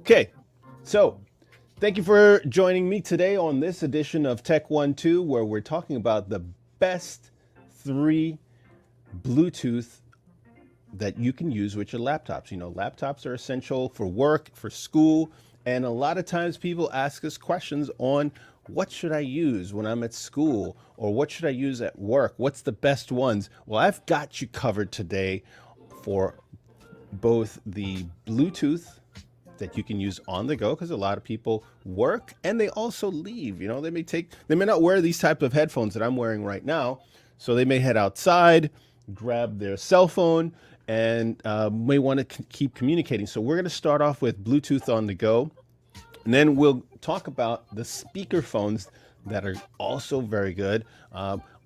Okay, so thank you for joining me today on this edition of Tech 1-2, where we're talking about the best 3 Bluetooth that you can use with your laptops. You know, laptops are essential for work, for school, and a lot of times people ask us questions on what should I use when I'm at school, or what should I use at work? What's the best ones? Well, I've got you covered today for both the Bluetooth that you can use on the go, because a lot of people work and they also leave. You know, they may not wear these type of headphones that I'm wearing right now, so they may head outside, grab their cell phone, and may want to keep communicating. So we're going to start off with Bluetooth on the go, and then we'll talk about the speakerphones that are also very good.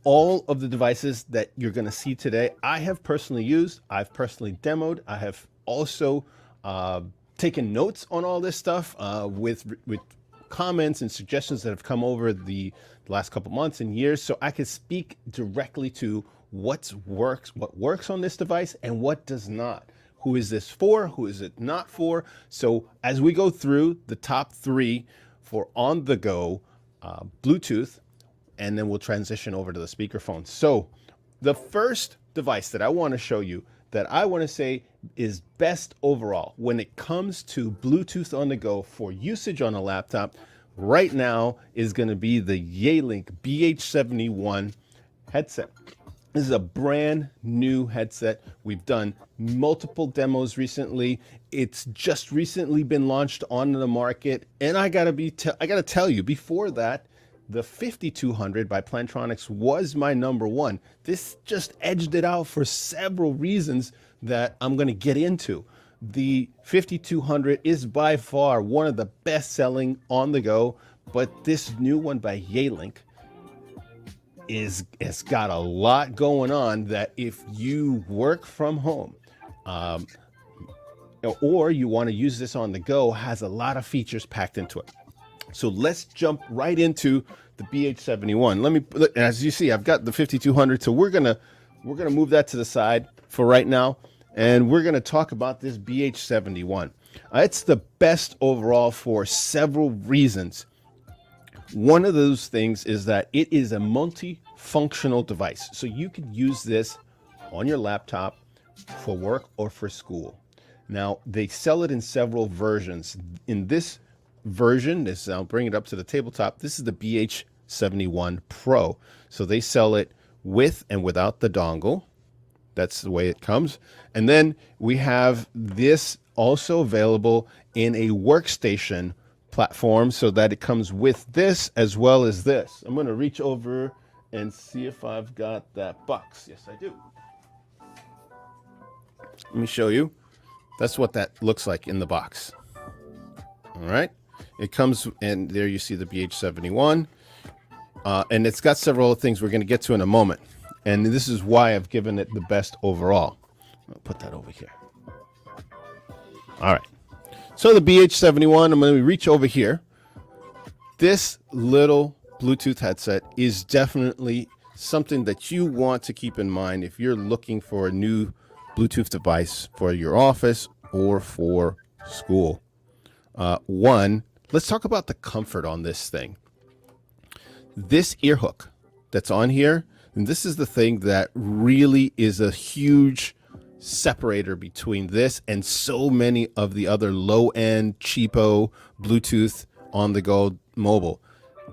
All of the devices that you're going to see today, I have personally used, I've personally demoed, I have also taken notes on all this stuff with comments and suggestions that have come over the last couple months and years, so I can speak directly to what works on this device and what does not. Who is this for? Who is it not for? So as we go through the top 3 for on the go Bluetooth, and then we'll transition over to the speakerphone. So the first device that I want to show you, that I want to say is best overall when it comes to Bluetooth on the go for usage on a laptop right now, is going to be the Yealink BH71 headset. This is a brand new headset. We've done multiple demos recently. It's just recently been launched on the market, and I gotta tell you, before that, the 5200 by Plantronics was my number one. This just edged it out for several reasons that I'm going to get into. The 5200 is by far one of the best selling on the go, but this new one by Yealink it's got a lot going on that if you work from home or you want to use this on the go, has a lot of features packed into it. So let's jump right into the BH71. As you see, I've got the 5200, so we're gonna move that to the side for right now, and we're gonna talk about this BH71. It's the best overall for several reasons. One of those things is that it is a multifunctional device, so you could use this on your laptop for work or for school. Now, they sell it in several versions. In this version, I'll bring it up to the tabletop. This is the BH71 Pro. So they sell it with and without the dongle. That's the way it comes. And then we have this also available in a workstation platform, so that it comes with this as well as this. I'm going to reach over and see if I've got that box. Yes, I do. Let me show you. That's what that looks like in the box. All right. It comes, and there you see the BH71, and it's got several things we're going to get to in a moment. And this is why I've given it the best overall. I'll put that over here. All right. So the BH71, I'm going to reach over here. This little Bluetooth headset is definitely something that you want to keep in mind if you're looking for a new Bluetooth device for your office or for school. One, let's talk about the comfort on this thing. This ear hook that's on here, and this is the thing that really is a huge separator between this and so many of the other low-end, cheapo Bluetooth on-the-go mobile.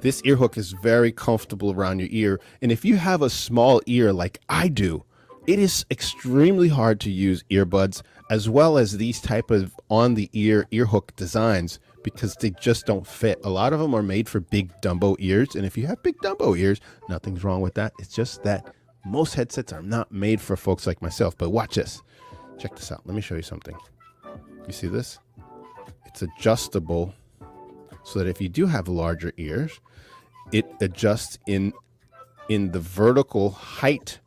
This ear hook is very comfortable around your ear, and if you have a small ear like I do, it is extremely hard to use earbuds as well as these type of on-the-ear ear hook designs, because they just don't fit. A lot of them are made for big Dumbo ears, and if you have big Dumbo ears, nothing's wrong with that. It's just that most headsets are not made for folks like myself. But watch this. Check this out. Let me show you something. You see this? It's adjustable so that if you do have larger ears, it adjusts in the vertical height.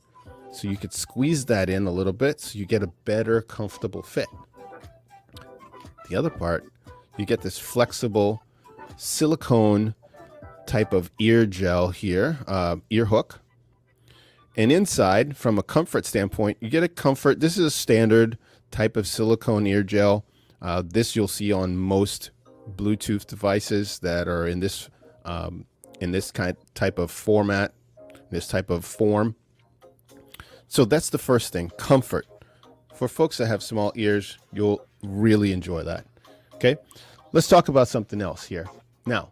So you could squeeze that in a little bit so you get a better comfortable fit. The other part, you get this flexible silicone type of ear gel here, ear hook. And inside, from a comfort standpoint, you get a comfort. This is a standard type of silicone ear gel. This you'll see on most Bluetooth devices that are in this type of format, this type of form. So that's the first thing, comfort. For folks that have small ears, you'll really enjoy that. Okay, let's talk about something else here. Now,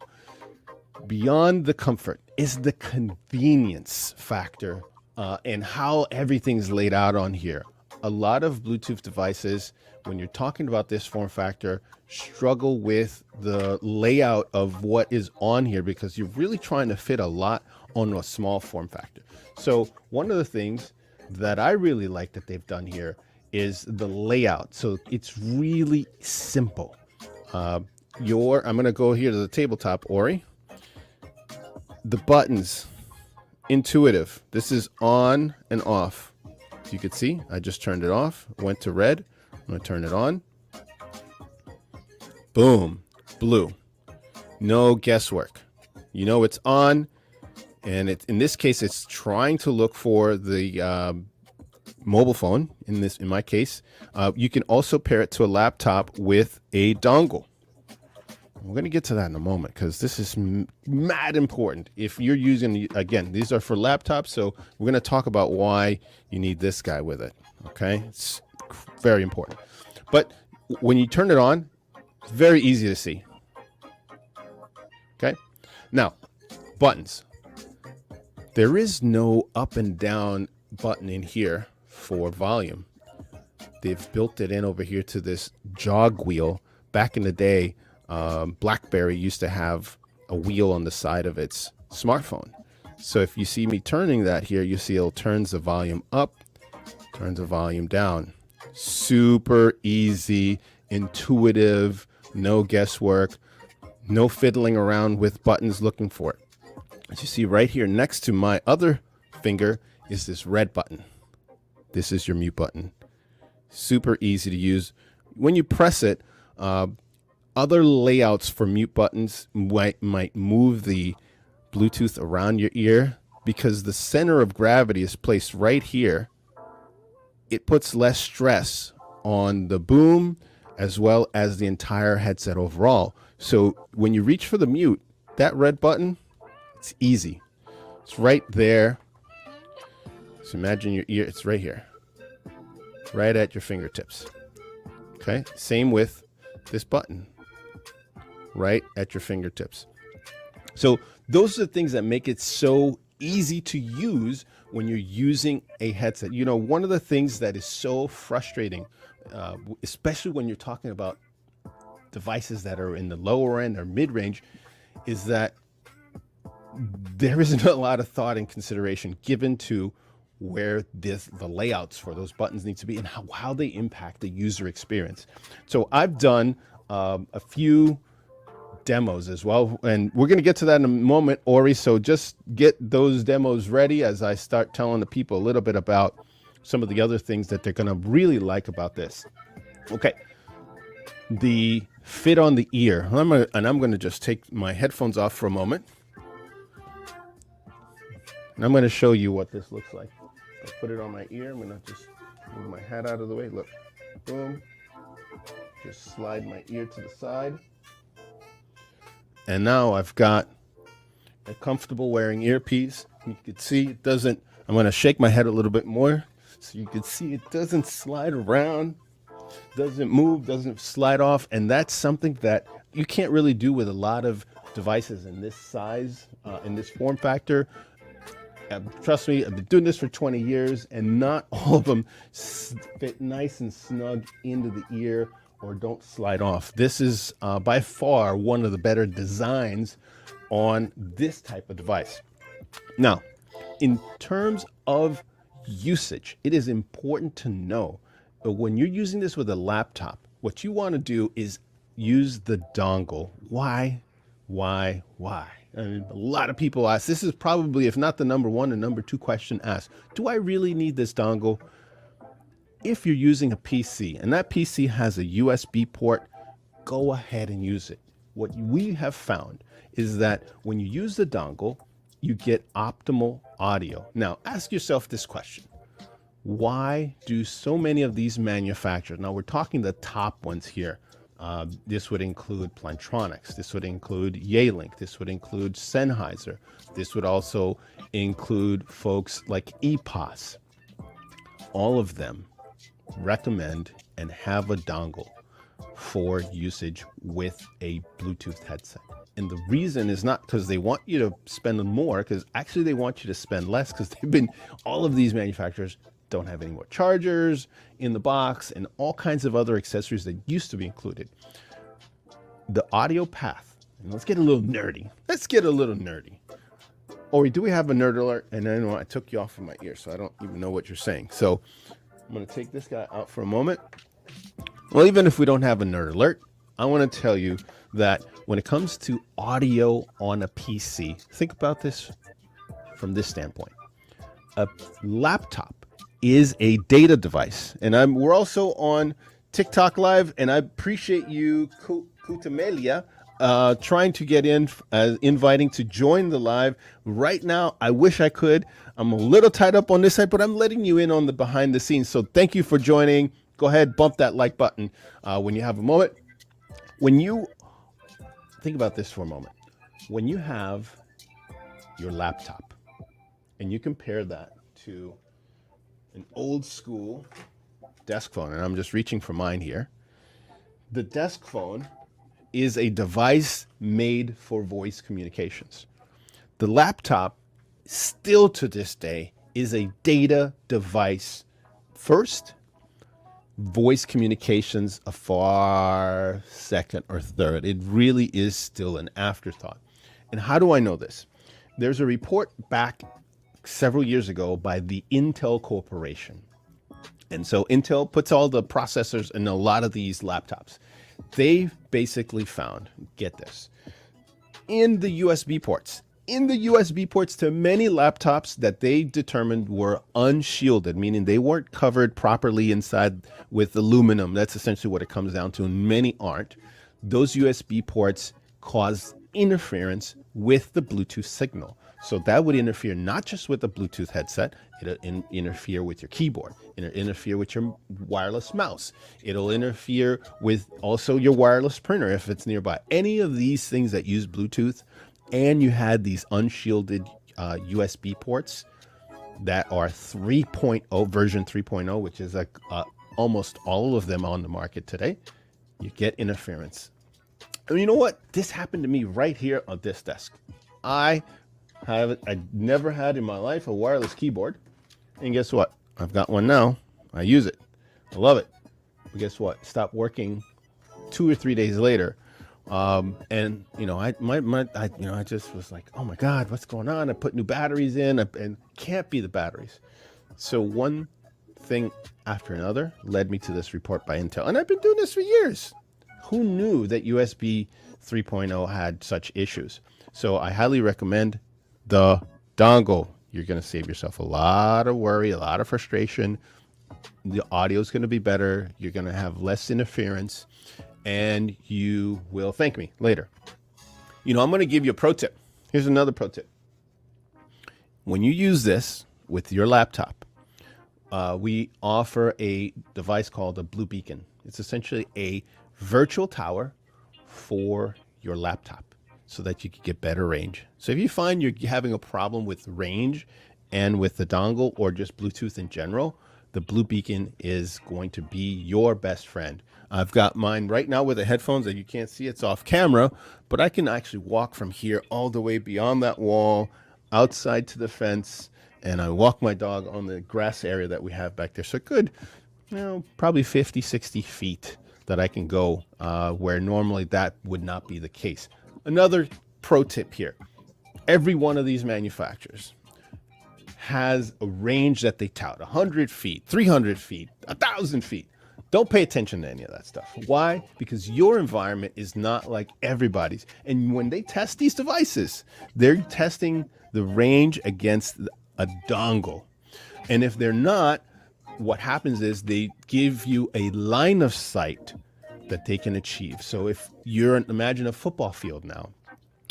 beyond the comfort is the convenience factor and how everything's laid out on here. A lot of Bluetooth devices, when you're talking about this form factor, struggle with the layout of what is on here because you're really trying to fit a lot on a small form factor. So one of the things that I really like that they've done here is the layout. So it's really simple. I'm going to go here to the tabletop, Ori. The buttons, intuitive. This is on and off. As you can see, I just turned it off, went to red. I'm going to turn it on. Boom, blue. No guesswork. You know it's on, and in this case, it's trying to look for the mobile phone. In my case, you can also pair it to a laptop with a dongle. We're going to get to that in a moment because this is mad important. If you're using, again, these are for laptops, so we're going to talk about why you need this guy with it. Okay, it's very important. But when you turn it on, it's very easy to see. Okay, now buttons. There is no up and down button in here for volume. They've built it in over here to this jog wheel. Back in the day, BlackBerry used to have a wheel on the side of its smartphone. So if you see me turning that here, you see it turns the volume up, turns the volume down. Super easy, intuitive, no guesswork, no fiddling around with buttons looking for it. As you see right here next to my other finger is this red button. This is your mute button. Super easy to use. When you press it, other layouts for mute buttons might move the Bluetooth around your ear because the center of gravity is placed right here. It puts less stress on the boom as well as the entire headset overall. So when you reach for the mute, that red button, it's easy. It's right there. So imagine your ear, it's right here, right at your fingertips. Okay, same with this button, right at your fingertips. So those are the things that make it so easy to use when you're using a headset. You know, one of the things that is so frustrating, especially when you're talking about devices that are in the lower end or mid-range, is that there isn't a lot of thought and consideration given to where the layouts for those buttons need to be and how they impact the user experience. So I've done a few demos as well, and we're going to get to that in a moment, Ori, so just get those demos ready as I start telling the people a little bit about some of the other things that they're going to really like about this. Okay, the fit on the ear. I'm going to just take my headphones off for a moment, and I'm going to show you what this looks like. I put it on my ear. I'm going to just move my hat out of the way. Look, boom, just slide my ear to the side. And now I've got a comfortable wearing earpiece. You can see it doesn't, I'm going to shake my head a little bit more so you can see it doesn't slide around, doesn't move, doesn't slide off. And that's something that you can't really do with a lot of devices in this size, in this form factor. Trust me, I've been doing this for 20 years and not all of them fit nice and snug into the ear or don't slide off. This is by far one of the better designs on this type of device. Now, in terms of usage, it is important to know that when you're using this with a laptop, what you want to do is use the dongle. Why? I mean, a lot of people ask, this is probably, if not the number one, the number two question asked, do I really need this dongle? If you're using a PC and that PC has a USB port, go ahead and use it. What we have found is that when you use the dongle, you get optimal audio. Now, ask yourself this question. Why do so many of these manufacturers, now we're talking the top ones here, This would include Plantronics. This would include Yealink. This would include Sennheiser. This would also include folks like EPOS. All of them recommend and have a dongle for usage with a Bluetooth headset. And the reason is not because they want you to spend more, because actually they want you to spend less, because all of these manufacturers don't have any more chargers in the box and all kinds of other accessories that used to be included. The audio path, and let's get a little nerdy. Ori, do we have a nerd alert? And I know I took you off of my ear, so I don't even know what you're saying. So I'm going to take this guy out for a moment. Well, even if we don't have a nerd alert, I want to tell you that when it comes to audio on a PC, think about this from this standpoint. A laptop is a data device. And we're also on TikTok Live, and I appreciate you, Kutamelia, trying to get in, inviting to join the live. Right now, I wish I could. I'm a little tied up on this side, but I'm letting you in on the behind the scenes. So thank you for joining. Go ahead, bump that like button when you have a moment. When you think about this for a moment, when you have your laptop and you compare that to an old school desk phone, and I'm just reaching for mine here, the desk phone is a device made for voice communications. The laptop, still to this day, is a data device first, voice communications a far second or third. It really is still an afterthought. And how do I know this? There's a report back several years ago by the Intel Corporation. And so Intel puts all the processors in a lot of these laptops. They basically found, get this, in the USB ports to many laptops that they determined were unshielded, meaning they weren't covered properly inside with aluminum. That's essentially what it comes down to, and many aren't. Those USB ports cause interference with the Bluetooth signal. So that would interfere not just with the Bluetooth headset, it'll interfere with your keyboard, it'll interfere with your wireless mouse, it'll interfere with also your wireless printer if it's nearby. Any of these things that use Bluetooth, and you had these unshielded USB ports that are 3.0, version 3.0, which is like almost all of them on the market today, you get interference. And you know what? This happened to me right here on this desk. I never had in my life a wireless keyboard. And guess what? I've got one now. I use it. I love it. But guess what? It stopped working 2 or 3 days later. And I just was like, oh my God, what's going on? I put new batteries in, and can't be the batteries. So one thing after another led me to this report by Intel. And I've been doing this for years. Who knew that USB 3.0 had such issues? So I highly recommend the dongle. You're going to save yourself a lot of worry, a lot of frustration. The audio is going to be better. You're going to have less interference, and you will thank me later. I'm going to give you a pro tip. Here's another pro tip. When you use this with your laptop, we offer a device called a Blue Beacon. It's essentially a virtual tower for your laptop, so that you can get better range. So if you find you're having a problem with range and with the dongle or just Bluetooth in general, the Blue Beacon is going to be your best friend. I've got mine right now with the headphones that you can't see. It's off camera, but I can actually walk from here all the way beyond that wall, outside to the fence, and I walk my dog on the grass area that we have back there. So good, probably 50, 60 feet that I can go where normally that would not be the case. Another pro tip here. Every one of these manufacturers has a range that they tout, 100 feet, 300 feet, 1,000 feet. Don't pay attention to any of that stuff. Why? Because your environment is not like everybody's. And when they test these devices, they're testing the range against a dongle. And if they're not, what happens is they give you a line of sight that they can achieve. So if imagine a football field now,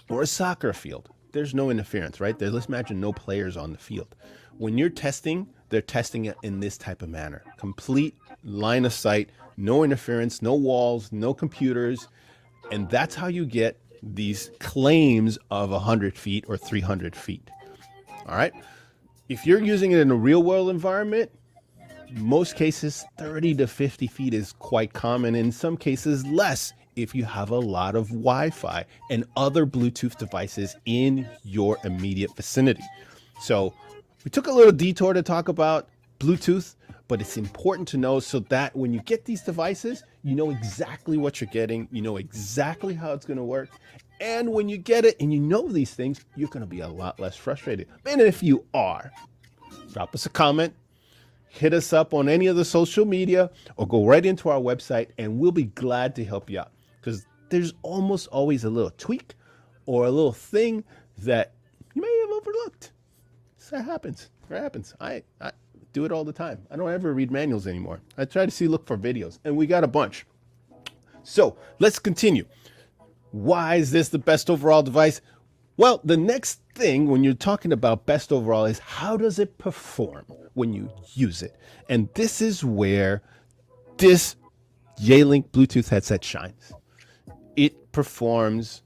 or a soccer field, there's no interference, right? Let's imagine no players on the field. When you're testing they're testing it in this type of manner. Complete line of sight, no interference, no walls, no computers. And that's how you get these claims of 100 feet or 300 feet. All right. If you're using it in a real world environment, most cases 30 to 50 feet is quite common. In some cases less if you have a lot of Wi-Fi and other Bluetooth devices in your immediate vicinity. So we took a little detour to talk about Bluetooth, but it's important to know so that when you get these devices, you know exactly what you're getting, you know exactly how it's going to work. And when you get it and you know these things, you're going to be a lot less frustrated. And if you are, drop us a comment, hit us up on any of the social media, or go right into our website, and we'll be glad to help you out. Because there's almost always a little tweak or a little thing that you may have overlooked. So that happens. It happens. I do it all the time. I don't ever read manuals anymore. I try to look for videos, and we got a bunch. So let's continue. Why is this the best overall device? Well, the next thing when you're talking about best overall is how does it perform when you use it? And this is where this Yealink Bluetooth headset shines. It performs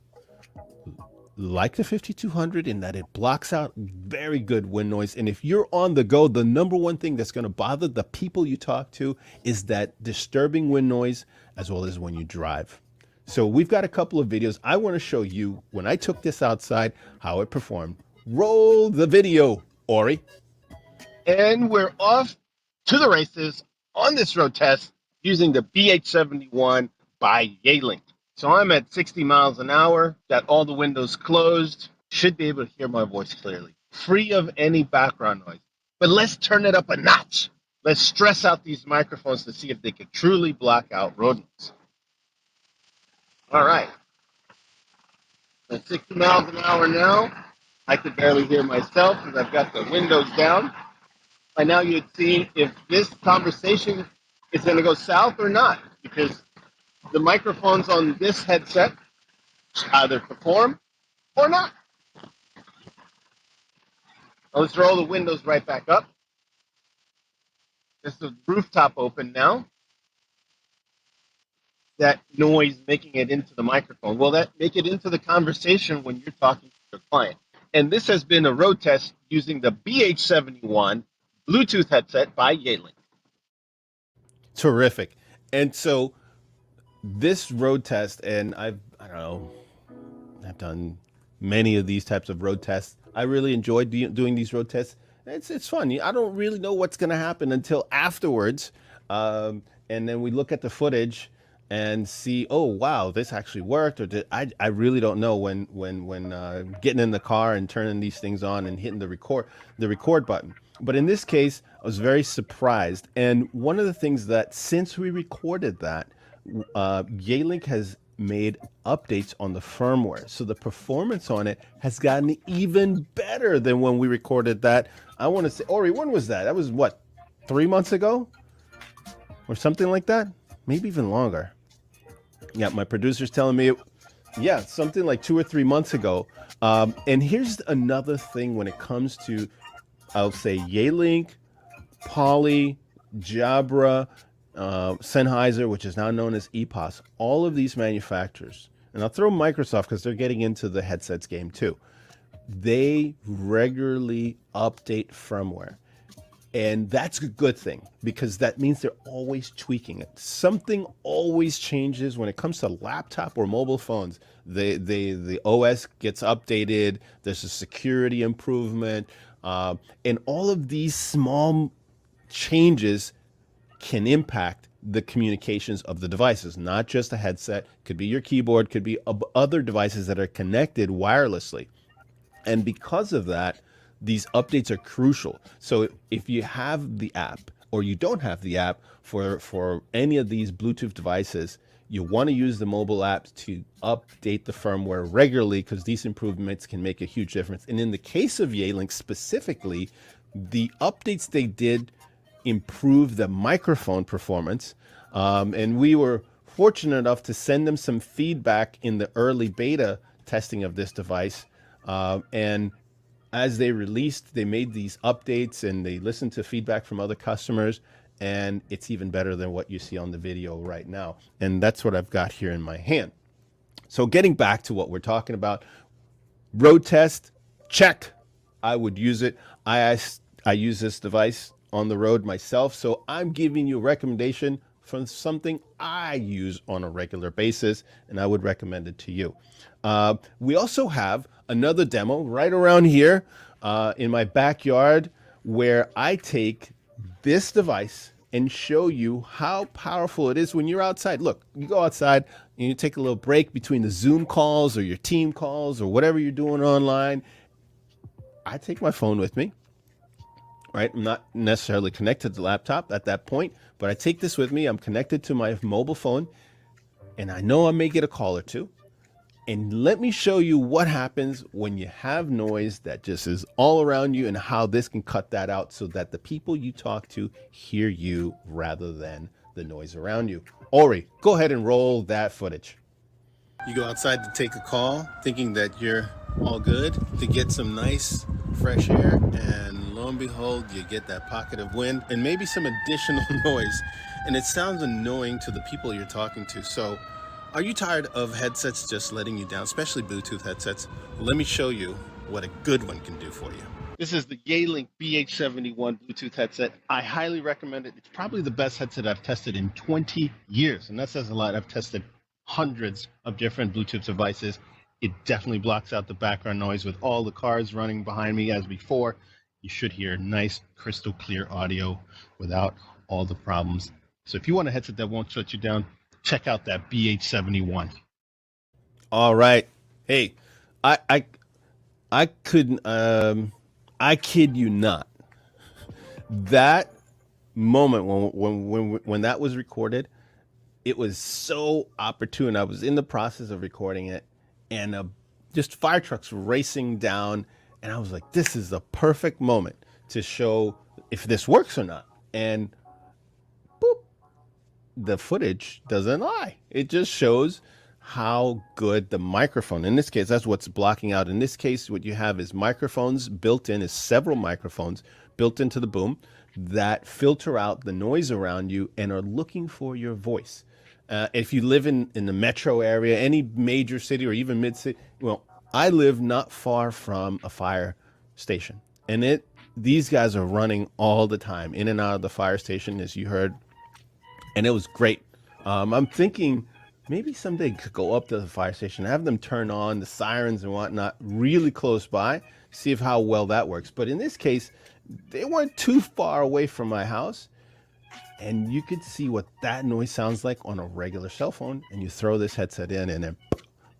like the 5200 in that it blocks out very good wind noise. And if you're on the go, the number one thing that's going to bother the people you talk to is that disturbing wind noise, as well as when you drive. So we've got a couple of videos. I want to show you when I took this outside, how it performed. Roll the video, Ori. And we're off to the races on this road test using the BH71 by Yealink. So I'm at 60 miles an hour, got all the windows closed, should be able to hear my voice clearly, free of any background noise. But let's turn it up a notch. Let's stress out these microphones to see if they can truly block out road noise. All right. At 60 miles an hour now, I can barely hear myself because I've got the windows down. By now you'd see if this conversation is going to go south or not, because the microphones on this headset either perform or not. Now let's roll the windows right back up. This is the rooftop open now. That noise making it into the microphone. Will that make it into the conversation when you're talking to your client? And this has been a road test using the BH71 Bluetooth headset by Yealink. Terrific. And so this road test, and I don't know, I've done many of these types of road tests. I really enjoyed doing these road tests. It's fun. I don't really know what's going to happen until afterwards. And then we look at the footage and see, oh, wow, this actually worked. Or I really don't know when getting in the car and turning these things on and hitting the record button. But in this case, I was very surprised. And one of the things that since we recorded that, Yealink has made updates on the firmware. So the performance on it has gotten even better than when we recorded that. I want to say, Ori, when was that? That was what, 3 months ago? Or something like that? Maybe even longer. Yeah, my producer's telling me, yeah, something like 2 or 3 months ago. And here's another thing when it comes to, I'll say Yealink, Poly, Jabra, Sennheiser, which is now known as EPOS, all of these manufacturers, and I'll throw Microsoft because they're getting into the headsets game too. They regularly update firmware. And that's a good thing because that means they're always tweaking it. Something always changes when it comes to laptop or mobile phones. The OS gets updated. There's a security improvement. And all of these small changes can impact the communications of the devices, not just a headset. Could be your keyboard, could be other devices that are connected wirelessly. And because of that, these updates are crucial. So if you have the app or you don't have the app for any of these Bluetooth devices, you want to use the mobile app to update the firmware regularly because these improvements can make a huge difference. And in the case of Yealink specifically, the updates they did improve the microphone performance. And we were fortunate enough to send them some feedback in the early beta testing of this device. And as they released, they made these updates and they listened to feedback from other customers, and it's even better than what you see on the video right now. And that's what I've got here in my hand. So getting back to what we're talking about, road test, check. I would use it. I use this device on the road myself, so I'm giving you a recommendation from something I use on a regular basis, and I would recommend it to you. We also have another demo right around here in my backyard where I take this device and show you how powerful it is when you're outside. Look, you go outside and you take a little break between the Zoom calls or your team calls or whatever you're doing online. I take my phone with me, right? I'm not necessarily connected to the laptop at that point, but I take this with me. I'm connected to my mobile phone, and I know I may get a call or two. And let me show you what happens when you have noise that just is all around you and how this can cut that out so that the people you talk to hear you rather than the noise around you. Ori, go ahead and roll that footage. You go outside to take a call thinking that you're all good to get some nice fresh air, and lo and behold, you get that pocket of wind and maybe some additional noise, and it sounds annoying to the people you're talking to. So are you tired of headsets just letting you down, especially Bluetooth headsets? Let me show you what a good one can do for you. This is the Yealink BH71 Bluetooth headset. I highly recommend it. It's probably the best headset I've tested in 20 years, and that says a lot. I've tested hundreds of different Bluetooth devices. It definitely blocks out the background noise. With all the cars running behind me as before, you should hear nice, crystal clear audio without all the problems. So if you want a headset that won't shut you down, check out that BH71. All right. Hey, I couldn't I kid you not. That moment when that was recorded, it was so opportune. I was in the process of recording it, and just fire trucks racing down, and I was like, this is the perfect moment to show if this works or not. And boop, the footage doesn't lie. It just shows how good the microphone, in this case, that's what's blocking out. In this case, what you have is microphones built in, is several microphones built into the boom that filter out the noise around you and are looking for your voice. If you live in the metro area, any major city or even mid-city, well, I live not far from a fire station, and these guys are running all the time in and out of the fire station, as you heard, and it was great. I'm thinking maybe someday could go up to the fire station, have them turn on the sirens and whatnot really close by, see if how well that works. But in this case, they weren't too far away from my house, and you could see what that noise sounds like on a regular cell phone, and you throw this headset in and it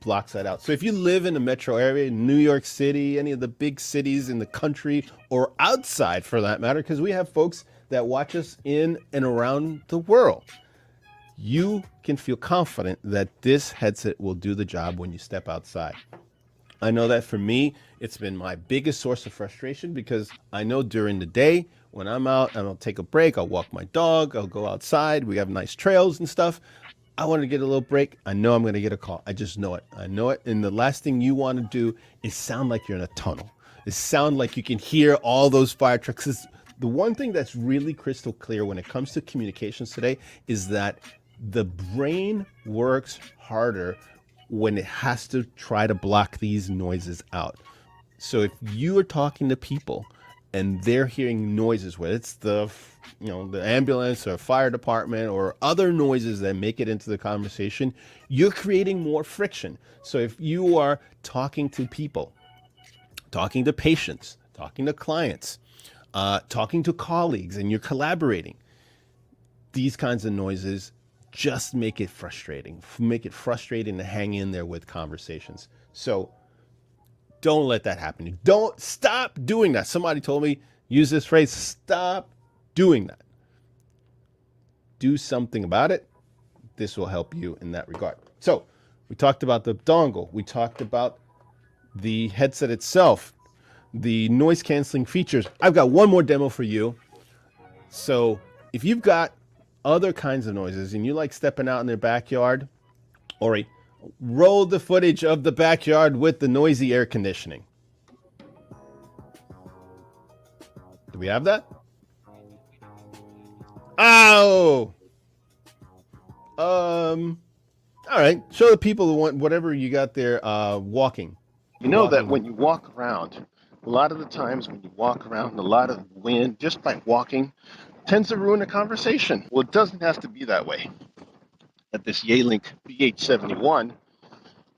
blocks that out. So if you live in the metro area, New York City, any of the big cities in the country, or outside for that matter, because we have folks that watch us in and around the world, you can feel confident that this headset will do the job when you step outside. I know that for me, it's been my biggest source of frustration, because I know during the day when I'm out and I'll take a break, I'll walk my dog, I'll go outside, we have nice trails and stuff. I want to get a little break. I know I'm going to get a call. I just know it. I know it. And the last thing you want to do is sound like you're in a tunnel. It sound like you can hear all those fire trucks. The one thing that's really crystal clear when it comes to communications today is that the brain works harder when it has to try to block these noises out. So if you are talking to people and they're hearing noises, whether it's the ambulance or fire department or other noises that make it into the conversation, you're creating more friction. So if you are talking to people, talking to patients, talking to clients, talking to colleagues, and you're collaborating, these kinds of noises just make it frustrating to hang in there with conversations. So don't let that happen. Don't stop doing that. Somebody told me, use this phrase, stop doing that. Do something about it. This will help you in that regard. So we talked about the dongle. We talked about the headset itself, the noise canceling features. I've got one more demo for you. So if you've got other kinds of noises and you like stepping out in their backyard, or roll the footage of the backyard with the noisy air conditioning. Do we have that? Oh. All right. Show the people whatever you got there. Walking. You know that when you walk around, a lot of the times when you walk around, a lot of wind, just by walking, tends to ruin a conversation. Well, it doesn't have to be that way. At this Yealink BH71,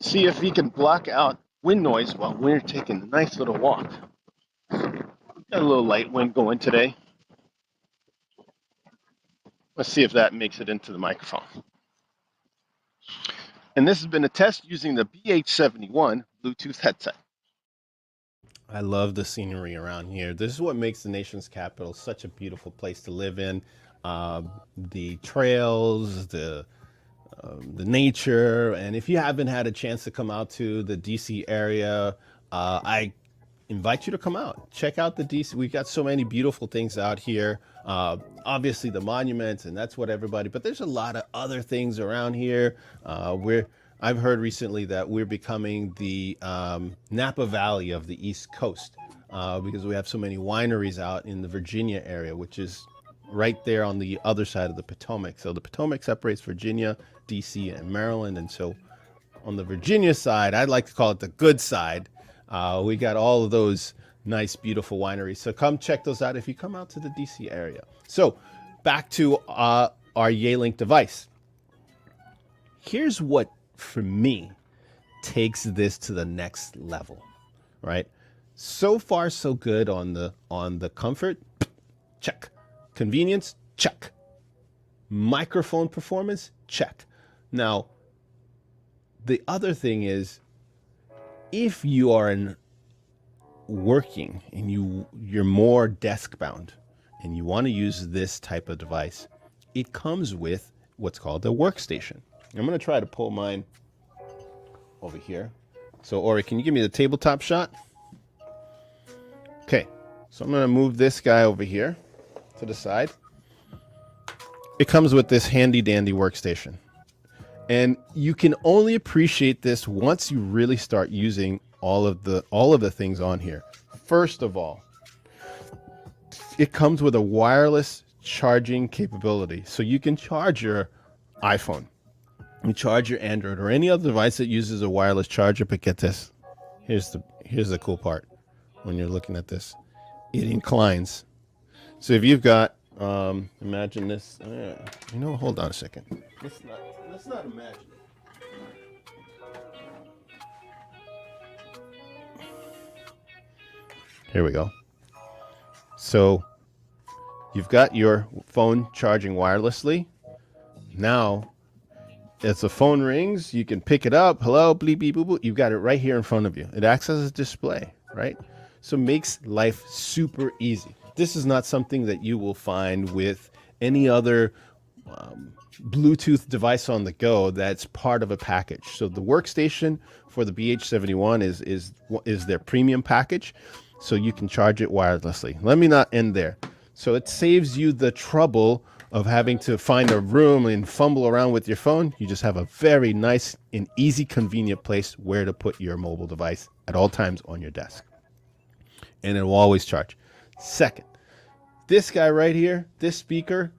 see if we can block out wind noise while we're taking a nice little walk. Got a little light wind going today. Let's see if that makes it into the microphone. And this has been a test using the BH71 Bluetooth headset. I love the scenery around here. This is what makes the nation's capital such a beautiful place to live in. The trails, the nature, and if you haven't had a chance to come out to the DC area, I invite you to come out. Check out the DC. We've got so many beautiful things out here. Obviously the monuments, and that's what everybody, but there's a lot of other things around here. I've heard recently that we're becoming the Napa Valley of the East Coast because we have so many wineries out in the Virginia area, which is right there on the other side of the Potomac. So the Potomac separates Virginia, DC, and Maryland. And so on the Virginia side, I'd like to call it the good side. We got all of those nice, beautiful wineries. So come check those out if you come out to the DC area. So back to our Yealink device. Here's what, for me, takes this to the next level, right? So far, so good on the comfort, check. Convenience, check. Microphone performance, check. Now, the other thing is, if you are working and you're more desk bound and you want to use this type of device, it comes with what's called a workstation. I'm going to try to pull mine over here. So, Ori, can you give me the tabletop shot? Okay, so I'm going to move this guy over here to the side. It comes with this handy dandy workstation. And you can only appreciate this once you really start using all of the things on here. First of all, it comes with a wireless charging capability. So you can charge your iPhone, you charge your Android or any other device that uses a wireless charger. But get this, here's the cool part. When you're looking at this, it inclines. So if you've got imagine this, hold on a second. Let's not imagine it. Here we go. So you've got your phone charging wirelessly. Now, as the phone rings, you can pick it up. Hello, bleep, beep, boop, boop. You've got it right here in front of you. It acts as a display, right? So it makes life super easy. This is not something that you will find with any other Bluetooth device on the go that's part of a package. So the workstation for the BH71 is their premium package, so you can charge it wirelessly. Let me not end there. So it saves you the trouble of having to find a room and fumble around with your phone. You just have a very nice and easy, convenient place where to put your mobile device at all times on your desk. And it will always charge. Second, this guy right here, this speaker,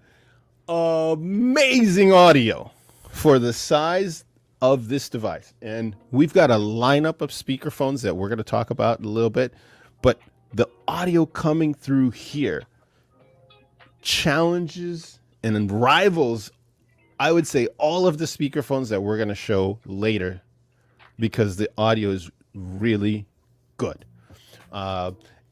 amazing audio for the size of this device. And we've got a lineup of speakerphones that we're going to talk about in a little bit, but the audio coming through here challenges and rivals, I would say, all of the speakerphones that we're going to show later, because the audio is really good.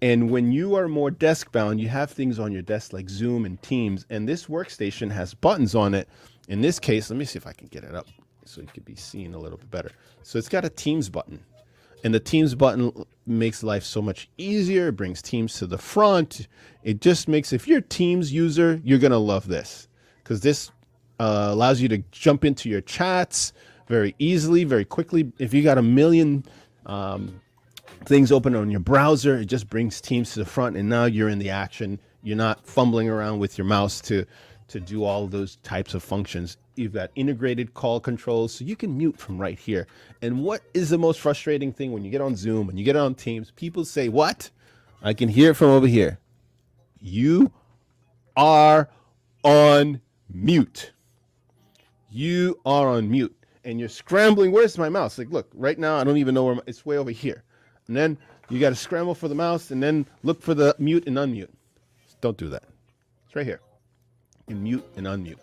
And when you are more desk bound, you have things on your desk like Zoom and Teams, and this workstation has buttons on it. In this case, let me see if I can get it up so it could be seen a little bit better. So it's got a Teams button, and the Teams button makes life so much easier. It brings Teams to the front. It just makes, if you're a Teams user, you're going to love this, because this allows you to jump into your chats very easily, very quickly. If you got a million things open on your browser, it just brings Teams to the front, and now you're in the action. You're not fumbling around with your mouse to do all of those types of functions. You've got integrated call controls, so you can mute from right here. And what is the most frustrating thing when you get on Zoom and you get on Teams? People say, what? I can hear it from over here. You are on mute. You are on mute. And you're scrambling. Where's my mouse? Like, look, right now, I don't even know where it's way over here. And then you got to scramble for the mouse and then look for the mute and unmute. Don't do that. It's right here. You can mute and unmute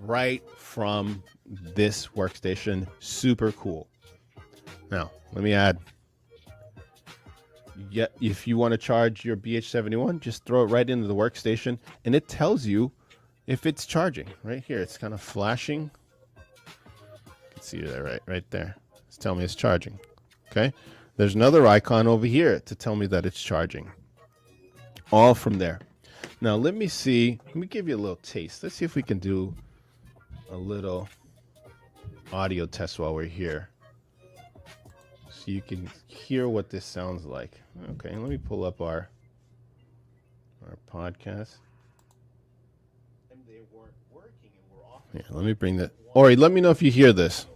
right from this workstation. Super cool. Now, let me add. Yeah, if you want to charge your BH71, just throw it right into the workstation, and it tells you if it's charging. Right here, it's kind of flashing. You can see that right there. It's telling me it's charging. Okay. There's another icon over here to tell me that it's charging. All from there. Now, let me see. Let me give you a little taste. Let's see if we can do a little audio test while we're here, so you can hear what this sounds like. Okay, let me pull up our podcast. They weren't working and we're off. Yeah, let me bring that. Ori, let me know if you hear this.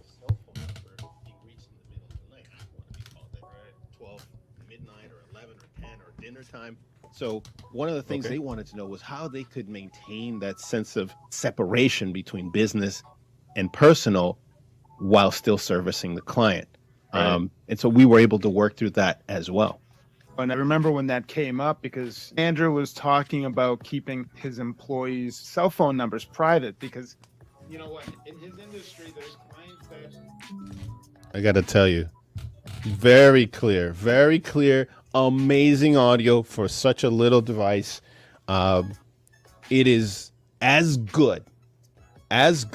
12 midnight or 11 or 10 or dinner time. So one of the things they wanted to know was how they could maintain that sense of separation between business and personal while still servicing the client. Right. And so we were able to work through that as well. And I remember when that came up because Andrew was talking about keeping his employees' cell phone numbers private because, you know what, in his industry, there's clients that... I got to tell you, very clear, amazing audio for such a little device. It is as good as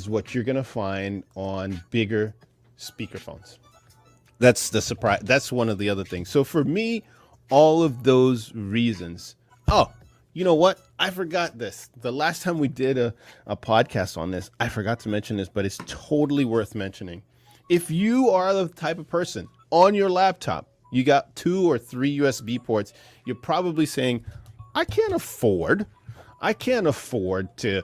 what you're going to find on bigger speakerphones. That's the surprise. That's one of the other things. So for me, all of those reasons. Oh, you know what? I forgot this. The last time we did a podcast on this, I forgot to mention this, but it's totally worth mentioning. If you are the type of person on your laptop, you got 2 or 3 USB ports, you're probably saying, I can't afford to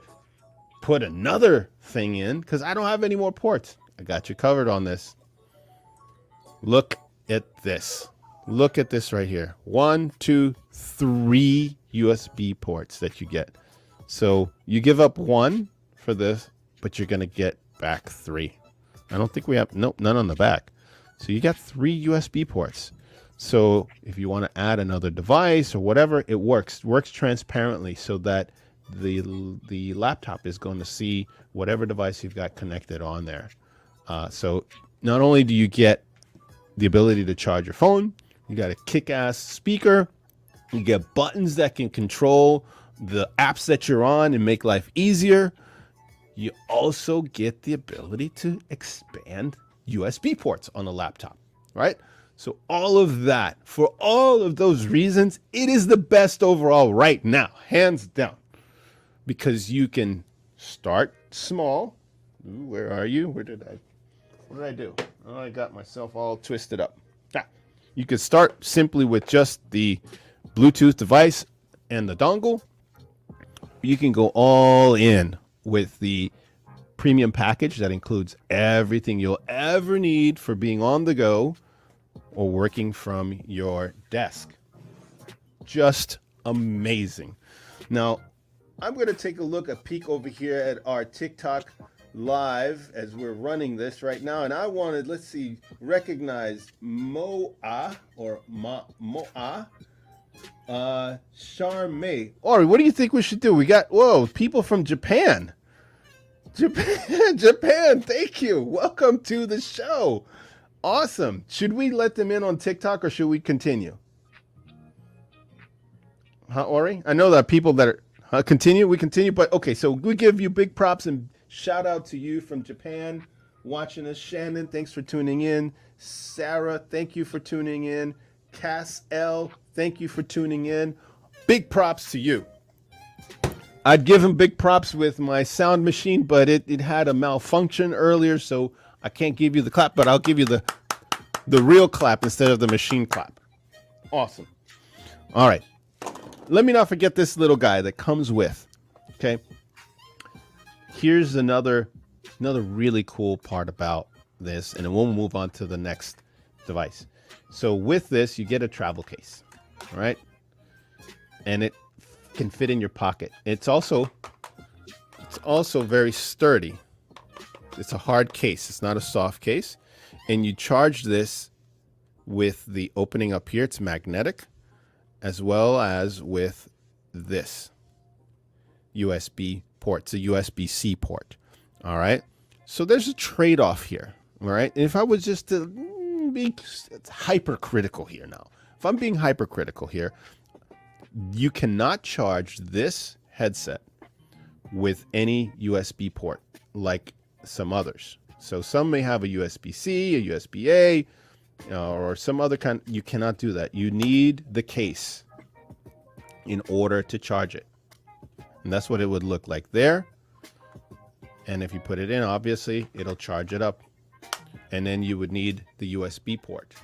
put another thing in because I don't have any more ports. I got you covered on this. Look at this. Look at this right here. 1, 2, 3 USB ports that you get. So you give up 1 for this, but you're going to get back 3. I don't think we have, nope, none on the back. So you got 3 USB ports. So if you want to add another device or whatever, it works transparently so that the laptop is going to see whatever device you've got connected on there. So not only do you get the ability to charge your phone, you got a kick-ass speaker, you get buttons that can control the apps that you're on and make life easier. You also get the ability to expand USB ports on a laptop, right? So all of that, for all of those reasons, it is the best overall right now, hands down, because you can start small. Ooh, where are you? What did I do? Oh, I got myself all twisted up. You could start simply with just the Bluetooth device and the dongle. You can go all in with the premium package that includes everything you'll ever need for being on the go or working from your desk. Just amazing. Now, I'm going to take a peek over here at our TikTok live as we're running this right now. And I wanted, let's see, recognize Moa or Moa. Charme. Ori, what do you think we should do? We got, people from Japan. Japan, thank you. Welcome to the show. Awesome. Should we let them in on TikTok or should we continue? Huh, Ori? I know that people that are, we continue, but okay, so we give you big props and shout out to you from Japan watching us. Shannon, thanks for tuning in. Sarah, thank you for tuning in. Cass L, thank you for tuning in. Big props to you. I'd give him big props with my sound machine, but it had a malfunction earlier, so I can't give you the clap, but I'll give you the real clap instead of the machine clap. Awesome. All right. Let me not forget this little guy that comes with, okay? Here's another really cool part about this, and then we'll move on to the next device. So with this, you get a travel case, all right? and it can fit in your pocket. It's also very sturdy. It's a hard case. It's not a soft case. And you charge this with the opening up here. It's magnetic, as well as with this USB port. It's a USB-C port. All right. So there's a trade-off here. All right. And if I was just to be hypercritical here now, if I'm being hypercritical here, you cannot charge this headset with any USB port like some others. So some may have a USB-C, a USB-A, or some other kind. You cannot do that. You need the case in order to charge it. And that's what it would look like there. And if you put it in, obviously, it'll charge it up. And then you would need the USB port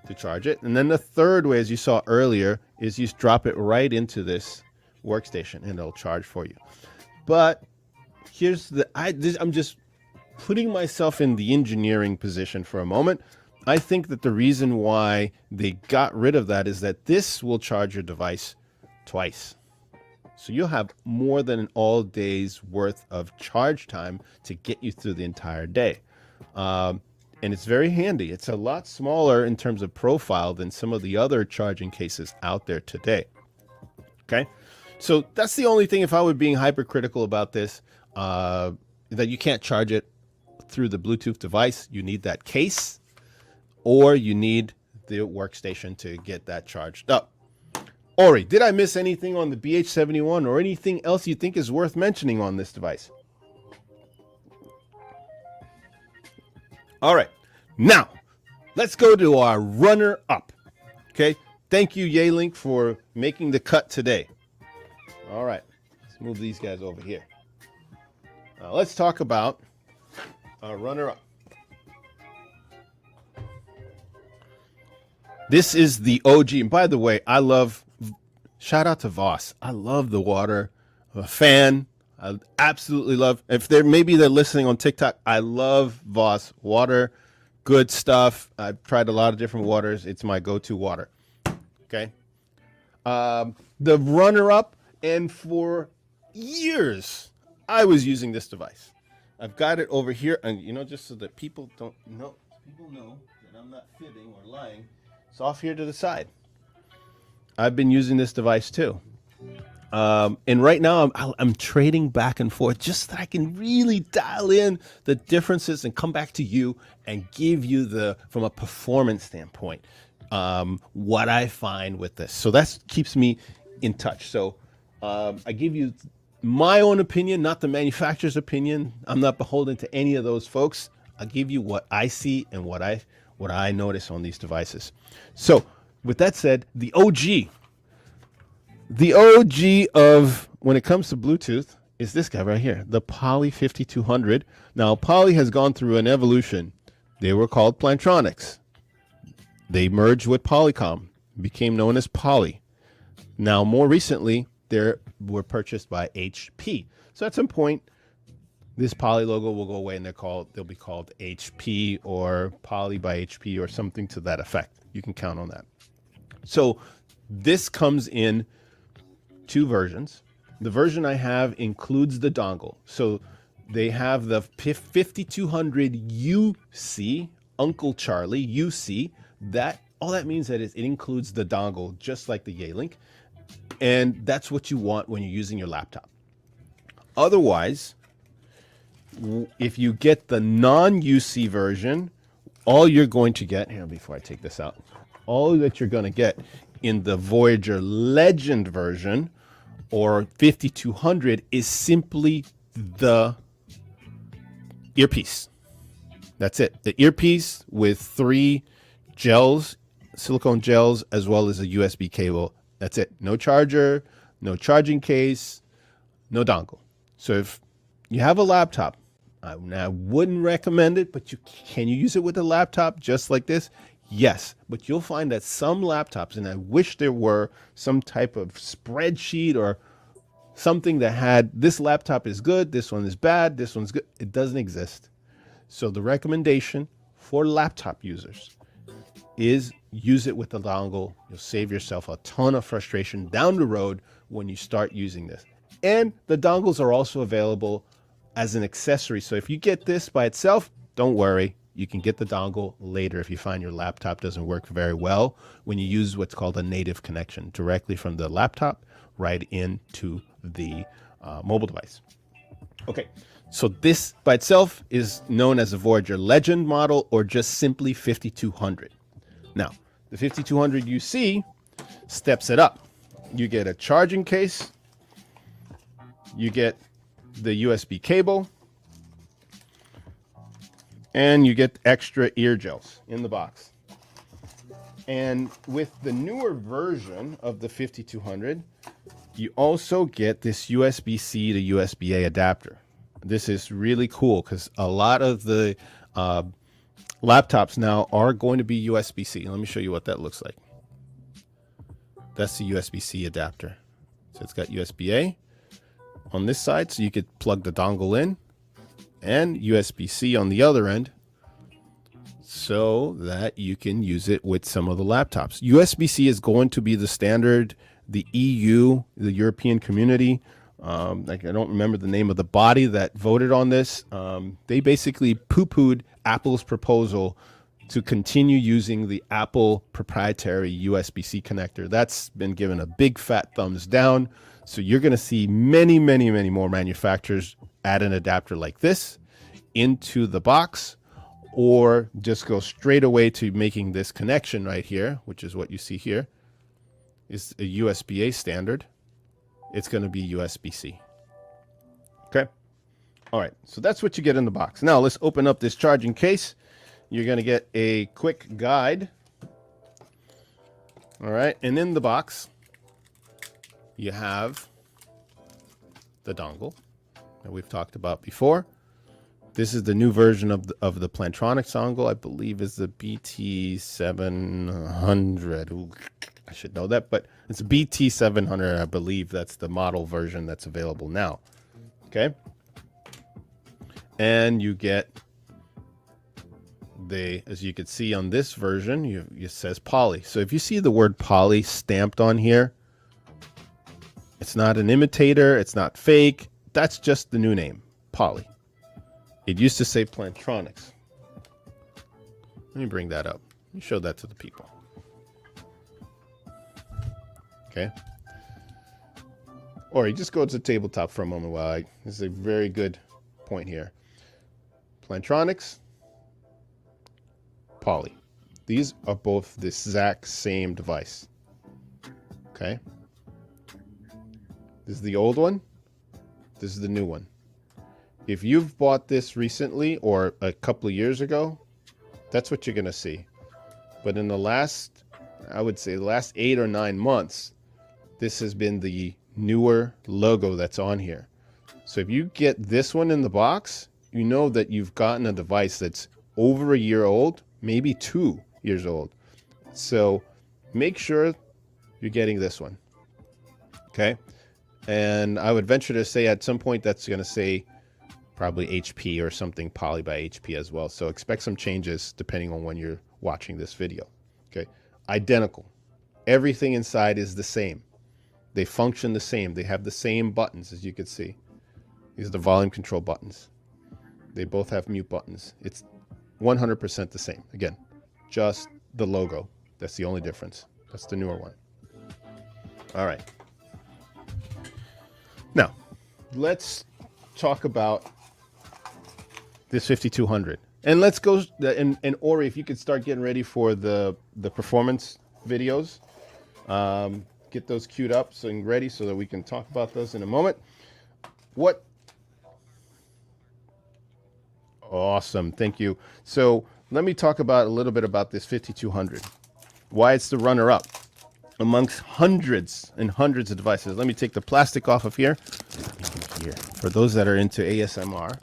to charge it. And then the third way, as you saw earlier, is you drop it right into this workstation and it'll charge for you. But here's I'm just putting myself in the engineering position for a moment. I think that the reason why they got rid of that is that this will charge your device twice. So you'll have more than an all day's worth of charge time to get you through the entire day. And it's very handy. It's a lot smaller in terms of profile than some of the other charging cases out there today. Okay. So that's the only thing, if I were being hypercritical about this, that you can't charge it through the Bluetooth device. You need that case, or you need the workstation to get that charged up. Ori, did I miss anything on the BH71 or anything else you think is worth mentioning on this device? All right, now let's go to our runner-up. Okay, thank you, Yealink, for making the cut today. All right, let's move these guys over here. Now let's talk about our runner-up. This is the OG, and by the way, shout out to Voss. I love the water. I'm a fan. I absolutely love, maybe they're listening on TikTok, I love Voss water. Good stuff. I've tried a lot of different waters. It's my go-to water. Okay. The runner-up, and for years, I was using this device. I've got it over here, and just so that people know that I'm not fibbing or lying, it's off here to the side. I've been using this device too. And right now I'm trading back and forth just so that I can really dial in the differences and come back to you and give you from a performance standpoint, what I find with this. So that keeps me in touch. So I give you my own opinion, not the manufacturer's opinion. I'm not beholden to any of those folks. I'll give you what I see and what I notice on these devices. So with that said, the OG of when it comes to Bluetooth is this guy right here, the Poly 5200. Now, Poly has gone through an evolution. They were called Plantronics. They merged with Polycom, became known as Poly. Now, more recently, they were purchased by HP. So at some point, this Poly logo will go away and they'll be called HP or Poly by HP or something to that effect. You can count on that. So this comes in two versions. The version I have includes the dongle. So they have the 5200 UC, Uncle Charlie UC. All that means that it includes the dongle, just like the Yealink. And that's what you want when you're using your laptop. Otherwise, if you get the non-UC version, all you're going to get, here, before I take this out, all that you're going to get in the Voyager Legend version or 5200 is simply the earpiece. That's it. The earpiece with 3 gels, silicone gels, as well as a USB cable. That's it. No charger, no charging case, no dongle. So if you have a laptop, I wouldn't recommend it, but can you use it with a laptop just like this? Yes, but you'll find that some laptops, and I wish there were some type of spreadsheet or something that had this laptop is good, this one is bad, this one's good. It doesn't exist. So the recommendation for laptop users is use it with the dongle. You'll save yourself a ton of frustration down the road when you start using this. And the dongles are also available as an accessory. So if you get this by itself, don't worry. You can get the dongle later if you find your laptop doesn't work very well when you use what's called a native connection directly from the laptop right into the mobile device. Okay, so this by itself is known as a Voyager Legend model or just simply 5200. Now, the 5200 you see steps it up. You get a charging case, you get the USB cable, and you get extra ear gels in the box. And with the newer version of the 5200, you also get this USB-C to USB-A adapter. This is really cool because a lot of the laptops now are going to be USB-C. Let me show you what that looks like. That's the USB-C adapter. So it's got USB-A on this side, so you could plug the dongle in, and USB-C on the other end, so that you can use it with some of the laptops. USB-C is going to be the standard. The EU, the European community, like I don't remember the name of the body that voted on this. They basically poo-pooed Apple's proposal to continue using the Apple proprietary USB-C connector. That's been given a big fat thumbs down. So you're going to see many, many, many more manufacturers add an adapter like this into the box, or just go straight away to making this connection right here, which is what you see here, is a USB-A standard. It's going to be USB-C. Okay. All right. So that's what you get in the box. Now let's open up this charging case. You're going to get a quick guide. All right. And in the box, you have the dongle that we've talked about before. This is the new version of the Plantronics dongle. I believe is the BT700. Ooh, I should know that, but it's a BT700. I believe that's the model version that's available now. Okay. And you get as you can see on this version, it says Poly. So if you see the word Poly stamped on here, it's not an imitator. It's not fake. That's just the new name, Poly. It used to say Plantronics. Let me bring that up. Let me show that to the people. Okay. Or you just go to the tabletop for a moment while this is a very good point here. Plantronics, Poly. These are both the exact same device. Okay. This is the old one. This is the new one. If you've bought this recently or a couple of years ago, that's what you're going to see. But in the last, I would say the last 8 or 9 months, this has been the newer logo that's on here. So if you get this one in the box, you know that you've gotten a device that's over a year old, maybe 2 years old. So make sure you're getting this one. Okay. And I would venture to say at some point that's going to say probably HP or something, Poly by HP as well. So expect some changes depending on when you're watching this video. Okay. Identical. Everything inside is the same. They function the same. They have the same buttons, as you can see. These are the volume control buttons. They both have mute buttons. It's 100% the same. Again, just the logo. That's the only difference. That's the newer one. All right. Now, let's talk about this 5200. And let's go, and Ori, if you could start getting ready for the performance videos. Get those queued up and ready so that we can talk about those in a moment. Awesome, thank you. So let me talk about a little bit about this 5200. Why it's the runner-up amongst hundreds and hundreds of devices. Let me take the plastic off of here. For those that are into ASMR.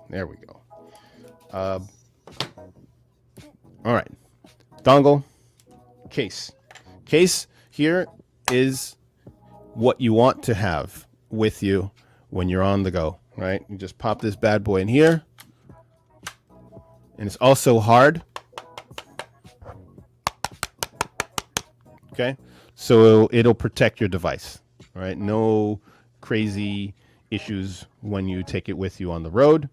There we go. All right. Dongle, case. Case here is what you want to have with you when you're on the go, right? You just pop this bad boy in here, and it's also hard. Okay, so it'll protect your device. All right, no crazy issues when you take it with you on the road.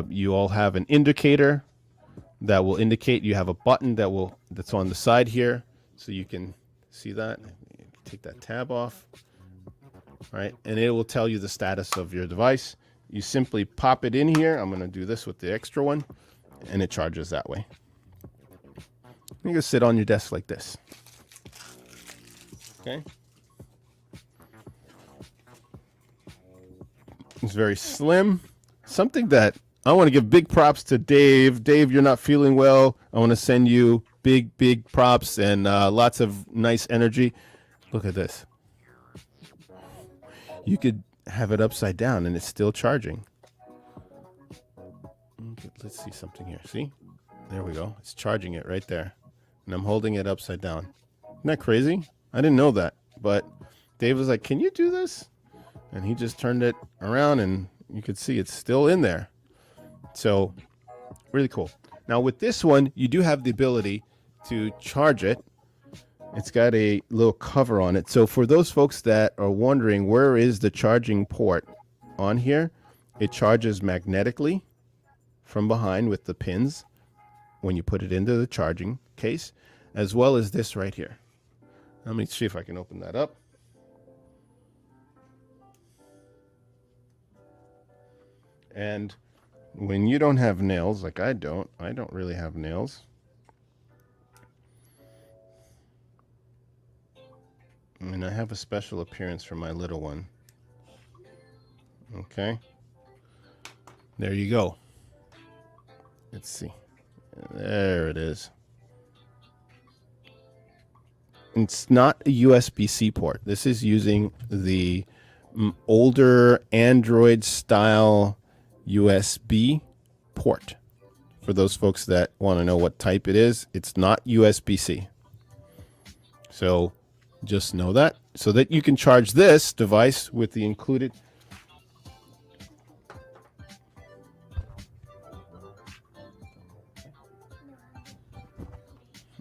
You all have an indicator that will indicate. You have a button that's on the side here, so you can see that. Take that tab off. All right, and it will tell you the status of your device. You simply pop it in here. I'm going to do this with the extra one, and it charges that way. You can sit on your desk like this. Okay. It's very slim. Something that I want to give big props to Dave. Dave, you're not feeling well. I want to send you big props and lots of nice energy. Look at this. You could have it upside down and it's still charging. Let's see something here. See? There we go. It's charging it right there. And I'm holding it upside down. Isn't that crazy? I didn't know that. But Dave was like, can you do this? And he just turned it around and you could see it's still in there. So really cool. Now with this one, you do have the ability to charge it. It's got a little cover on it. So for those folks that are wondering where is the charging port on here, it charges magnetically from behind with the pins when you put it into the charging case, as well as this right here. Let me see if I can open that up. And when you don't have nails, like I don't really have nails. And I have a special appearance for my little one. Okay. There you go. Let's see. There it is. It's not a USB-C port. This is using the older Android style USB port. For those folks that want to know what type it is, it's not USB-C. So just know that, so that you can charge this device with the included.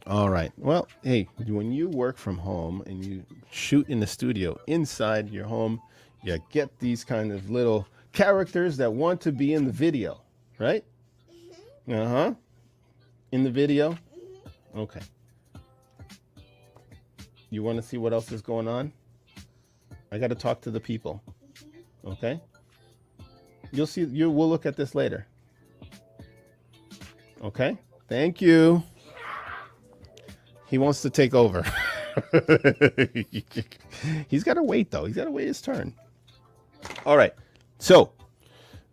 All right. Well, hey, when you work from home and you shoot in the studio inside your home, you get these kind of little characters that want to be in the video, right? Uh-huh. In the video? Okay. You want to see what else is going on? I got to talk to the people. Okay? You'll see. We'll look at this later. Okay? Thank you. He wants to take over. He's got to wait, though. He's got to wait his turn. All right. So,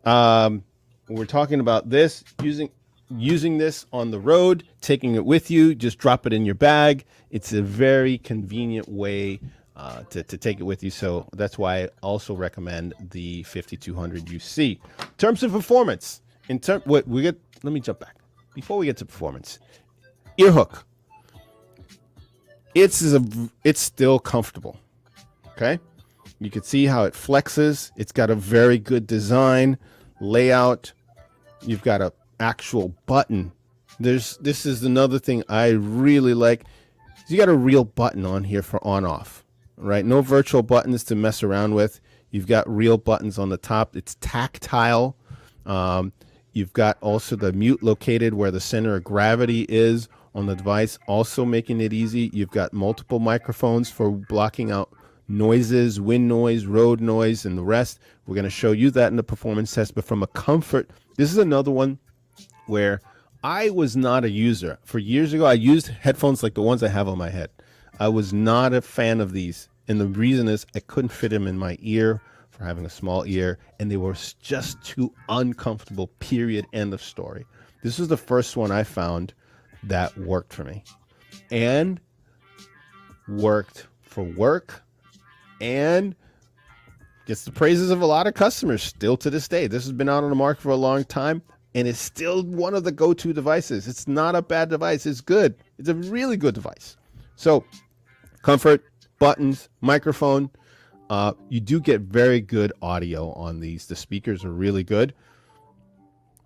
we're talking about this, using this on the road, taking it with you, just drop it in your bag. It's a very convenient way to take it with you. So that's why I also recommend the 5200 UC. In terms of performance, let me jump back. Before we get to performance, ear hook. It's still comfortable. Okay? You can see how it flexes. It's got a very good design, layout. You've got an actual button. This is another thing I really like. You got a real button on here for on off, right? No virtual buttons to mess around with. You've got real buttons on the top. It's tactile. You've got also the mute located where the center of gravity is on the device, also making it easy. You've got multiple microphones for blocking out noises, wind noise, road noise, and the rest. We're going to show you that in the performance test. But from a comfort, this is another one where I was not a user. For years ago, I used headphones like the ones I have on my head. I was not a fan of these. And the reason is I couldn't fit them in my ear for having a small ear. And they were just too uncomfortable, period, end of story. This was the first one I found that worked for me. And worked for work. And gets the praises of a lot of customers still to this day. This has been out on the market for a long time. And it's still one of the go-to devices. It's not a bad device. It's good. It's a really good device. So, comfort, buttons, microphone. You do get very good audio on these. The speakers are really good.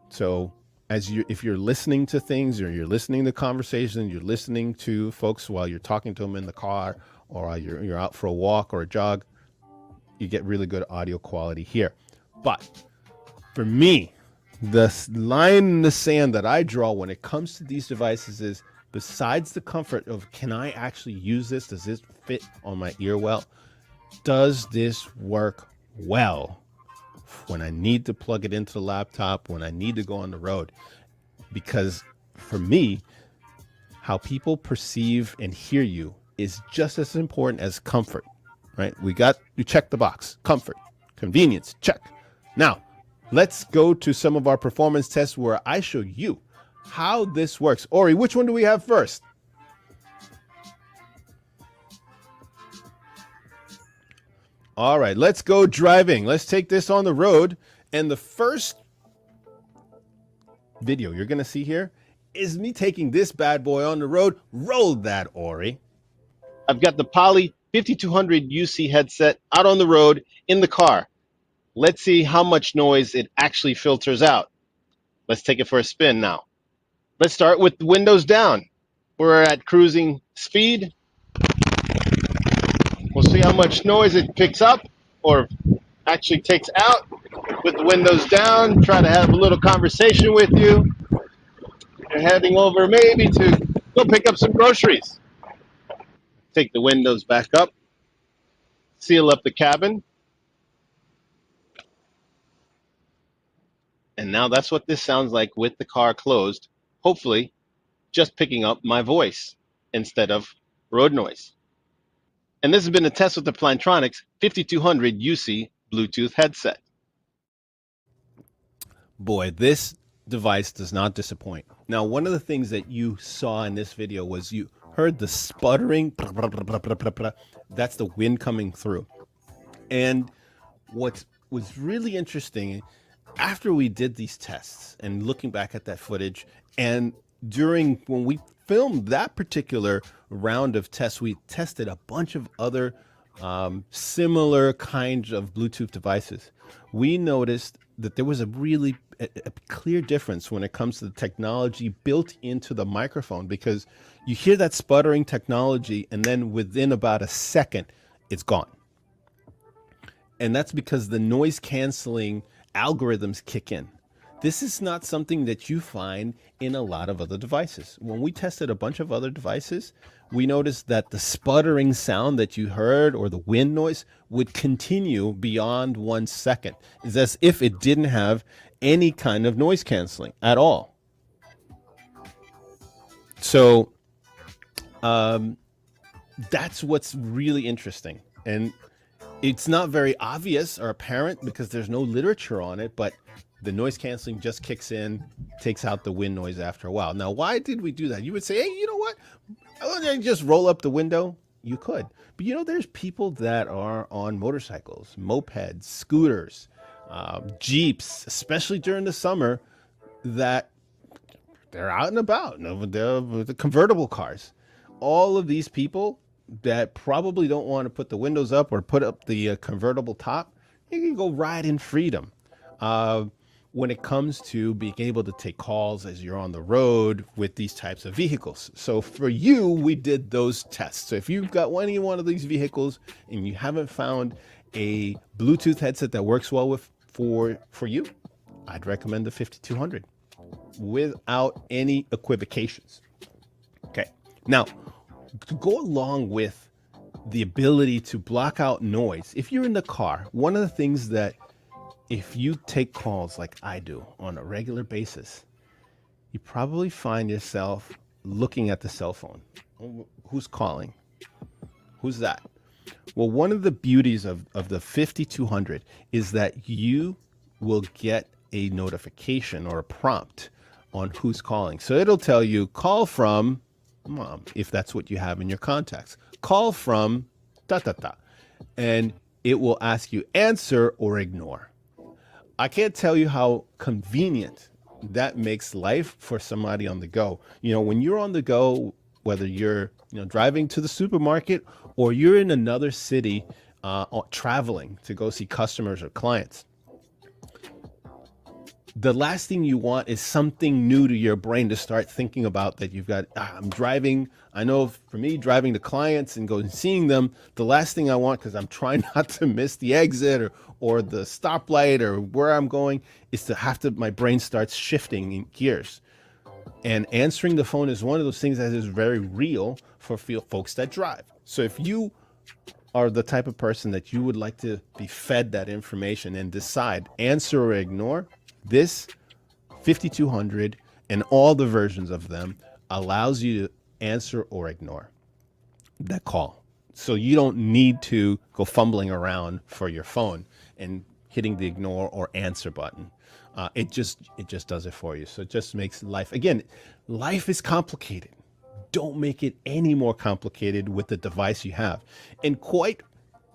So, if you're listening to things, or you're listening to conversations, you're listening to folks while you're talking to them in the car, or while you're out for a walk or a jog, you get really good audio quality here. But for me, the line in the sand that I draw when it comes to these devices is, besides the comfort of, can I actually use this? Does this fit on my ear well? Does this work well when I need to plug it into the laptop, when I need to go on the road? Because for me, how people perceive and hear you is just as important as comfort, right? You check the box. Comfort, convenience, check. Now, let's go to some of our performance tests where I show you how this works. Ori, which one do we have first? All right, let's go driving. Let's take this on the road. And the first video you're going to see here is me taking this bad boy on the road. Roll that, Ori. I've got the Poly 5200 UC headset out on the road in the car. Let's see how much noise it actually filters out. Let's take it for a spin now. Let's start with the windows down. We're at cruising speed. We'll see how much noise it picks up or actually takes out with the windows down. Try to have a little conversation with you. You're heading over maybe to go pick up some groceries. Take the windows back up. Seal up the cabin. And now that's what this sounds like with the car closed. Hopefully, just picking up my voice instead of road noise. And this has been a test with the Plantronics 5200 UC Bluetooth headset. Boy, this device does not disappoint. Now, one of the things that you saw in this video was you heard the sputtering. That's the wind coming through. And what was really interesting, after we did these tests and looking back at that footage, and when we filmed that particular round of tests, we tested a bunch of other similar kinds of Bluetooth devices. We noticed that there was a really clear difference when it comes to the technology built into the microphone, because you hear that sputtering technology and then within about a second, it's gone. And that's because the noise canceling algorithms kick in. This is not something that you find in a lot of other devices. When we tested a bunch of other devices, we noticed that the sputtering sound that you heard or the wind noise would continue beyond 1 second. It's as if it didn't have any kind of noise canceling at all. So that's what's really interesting. And it's not very obvious or apparent because there's no literature on it, but the noise canceling just kicks in, takes out the wind noise after a while. Now, why did we do that? You would say, hey, you know what? I just roll up the window. You could. But you know, there's people that are on motorcycles, mopeds, scooters, Jeeps, especially during the summer, that they're out and about, the convertible cars. All of these people that probably don't want to put the windows up or put up the convertible top, you can go ride in freedom. When it comes to being able to take calls as you're on the road with these types of vehicles. So for you, we did those tests. So if you've got any one of these vehicles and you haven't found a Bluetooth headset that works well for you, I'd recommend the 5200 without any equivocations. Okay. Now, to go along with the ability to block out noise, if you're in the car, one of the things that if you take calls like I do on a regular basis, you probably find yourself looking at the cell phone. Who's calling? Who's that? Well, one of the beauties of the 5200 is that you will get a notification or a prompt on who's calling. So it'll tell you, call from mom, if that's what you have in your contacts. Call from da-da-da. And it will ask you answer or ignore. I can't tell you how convenient that makes life for somebody on the go. You know, when you're on the go, whether you're driving to the supermarket or you're in another city traveling to go see customers or clients, the last thing you want is something new to your brain to start thinking about that you've got. I'm driving. I know for me, driving to clients and going seeing them, the last thing I want, because I'm trying not to miss the exit or the stoplight or where I'm going, is to have to, my brain starts shifting in gears. And answering the phone is one of those things that is very real for folks that drive. So if you are the type of person that you would like to be fed that information and decide answer or ignore, this 5200 and all the versions of them allows you to answer or ignore that call. So you don't need to go fumbling around for your phone and hitting the ignore or answer button. It just does it for you. So it just makes life, again, life is complicated. Don't make it any more complicated with the device you have. And quite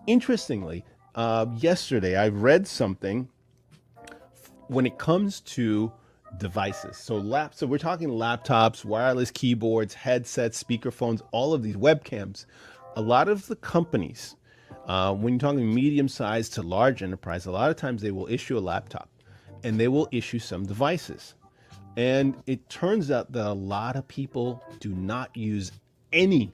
interestingly, yesterday I read something when it comes to devices. So we're talking laptops, wireless keyboards, headsets, speakerphones, all of these webcams. A lot of the companies, when you're talking medium sized to large enterprise, a lot of times they will issue a laptop and they will issue some devices. And it turns out that a lot of people do not use any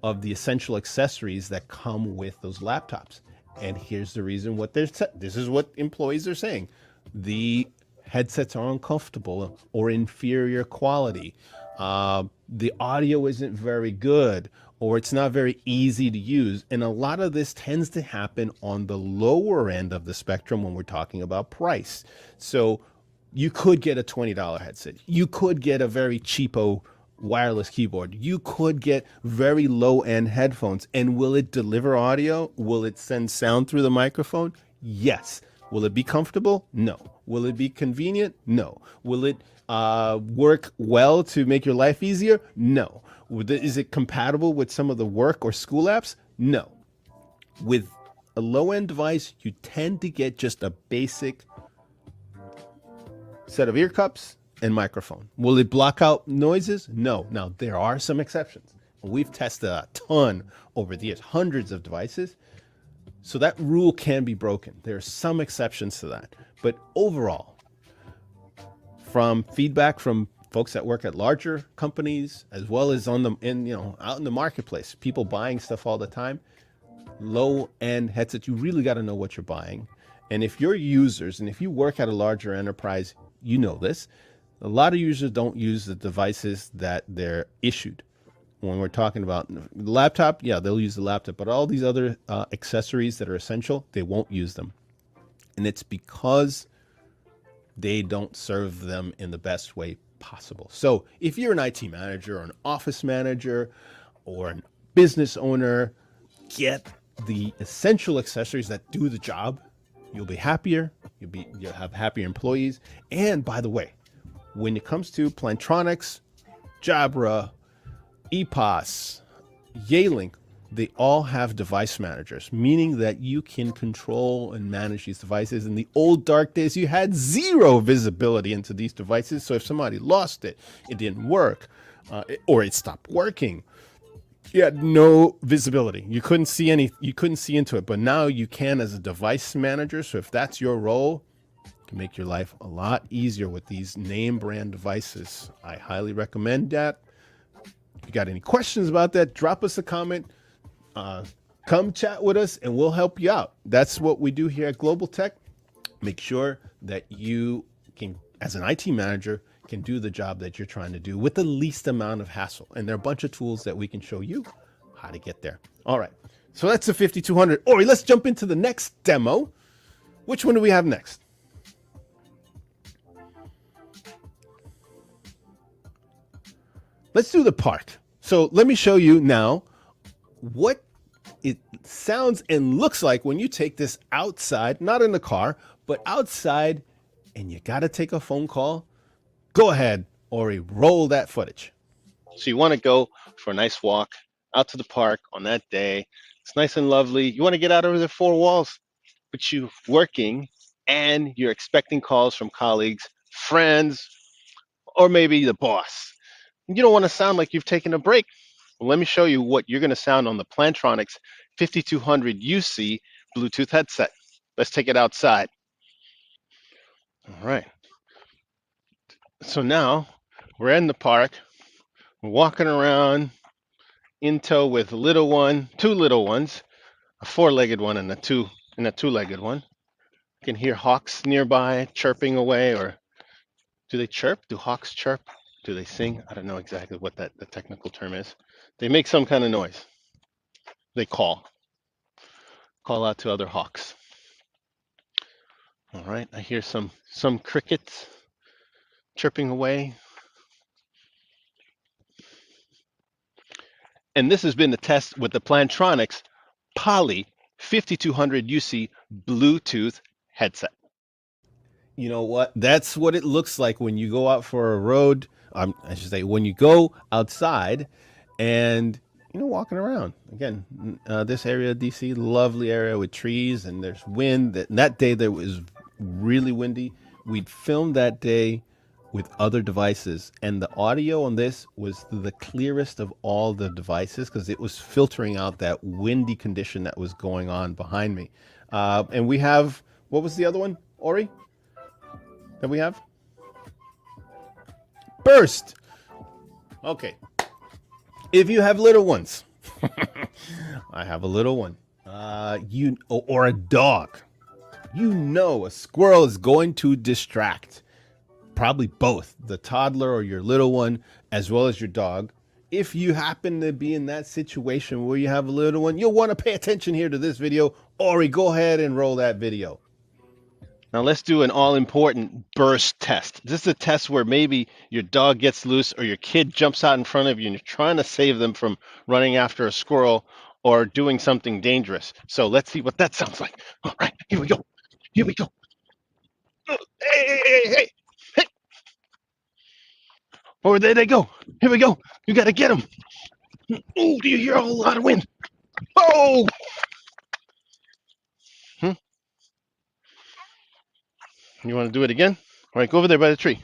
of the essential accessories that come with those laptops. And here's the reason what this is what employees are saying. The headsets are uncomfortable or inferior quality. The audio isn't very good, or it's not very easy to use. And a lot of this tends to happen on the lower end of the spectrum when we're talking about price. So you could get a $20 headset. You could get a very cheapo wireless keyboard. You could get very low end headphones. And will it deliver audio? Will it send sound through the microphone? Yes. Will it be comfortable? No. Will it be convenient? No. Will it work well to make your life easier? No. Is it compatible with some of the work or school apps? No. With a low end device, you tend to get just a basic set of ear cups and microphone. Will it block out noises? No. Now, there are some exceptions. We've tested a ton over the years, hundreds of devices. So that rule can be broken. There are some exceptions to that. But overall, from feedback from folks that work at larger companies, as well as out in the marketplace, people buying stuff all the time, low end headsets, you really got to know what you're buying. And if you're users and if you work at a larger enterprise, you know this. A lot of users don't use the devices that they're issued. When we're talking about laptop, yeah, they'll use the laptop, but all these other accessories that are essential, they won't use them. And it's because they don't serve them in the best way possible. So if you're an IT manager or an office manager or a business owner, get the essential accessories that do the job. You'll be happier. You'll have happier employees. And by the way, when it comes to Plantronics, Jabra, EPOS, Yealink, they all have device managers, meaning that you can control and manage these devices. In the old dark days, you had zero visibility into these devices. So if somebody lost it, it didn't work, or it stopped working, you had no visibility. You couldn't see into it. But now you can as a device manager. So if that's your role, it can make your life a lot easier with these name brand devices. I highly recommend that. If you got any questions about that, drop us a comment. Come chat with us and we'll help you out. That's what we do here at Global Tech. Make sure that you can, as an IT manager, can do the job that you're trying to do with the least amount of hassle. And there are a bunch of tools that we can show you how to get there. All right. So that's the 5200. Ori, let's jump into the next demo. Which one do we have next? Let's do the park. So let me show you now what it sounds and looks like when you take this outside, not in the car, but outside, and you got to take a phone call. Go ahead, Ori, roll that footage. So you want to go for a nice walk out to the park on that day. It's nice and lovely. You want to get out of the four walls, but you're working and you're expecting calls from colleagues, friends, or maybe the boss. You don't want to sound like you've taken a break. Well, let me show you what you're going to sound on the Plantronics 5200 UC Bluetooth headset. Let's take it outside. All right. So now we're in the park. We're walking around in tow with two little ones, a four-legged one and a two-legged one. You can hear hawks nearby chirping away, or do they chirp? Do hawks chirp? Do they sing? I don't know exactly what the technical term is. They make some kind of noise. They call out to other hawks. All right, I hear some crickets chirping away. And this has been the test with the Plantronics Poly 5200 UC Bluetooth headset. You know what? That's what it looks like when you go out for a road. I should say when you go outside and walking around. Again, this area of DC, lovely area with trees and there's wind. That day there was really windy. We'd filmed that day with other devices, and the audio on this was the clearest of all the devices because it was filtering out that windy condition that was going on behind me. And we have, what was the other one, Ori? That we have? Burst. Okay. If you have little ones, I have a little one, or a dog, a squirrel is going to distract probably both the toddler or your little one as well as your dog. If you happen to be in that situation where you have a little one, you'll want to pay attention here to this video. Ori, go ahead and roll that video. Now let's do an all-important burst test. This is a test where maybe your dog gets loose or your kid jumps out in front of you and you're trying to save them from running after a squirrel or doing something dangerous. So let's see what that sounds like. All right, here we go. Here we go. Oh, hey. Oh, there they go. Here we go. You got to get them. Oh, do you hear a whole lot of wind? Oh! You want to do it again? All right, go over there by the tree.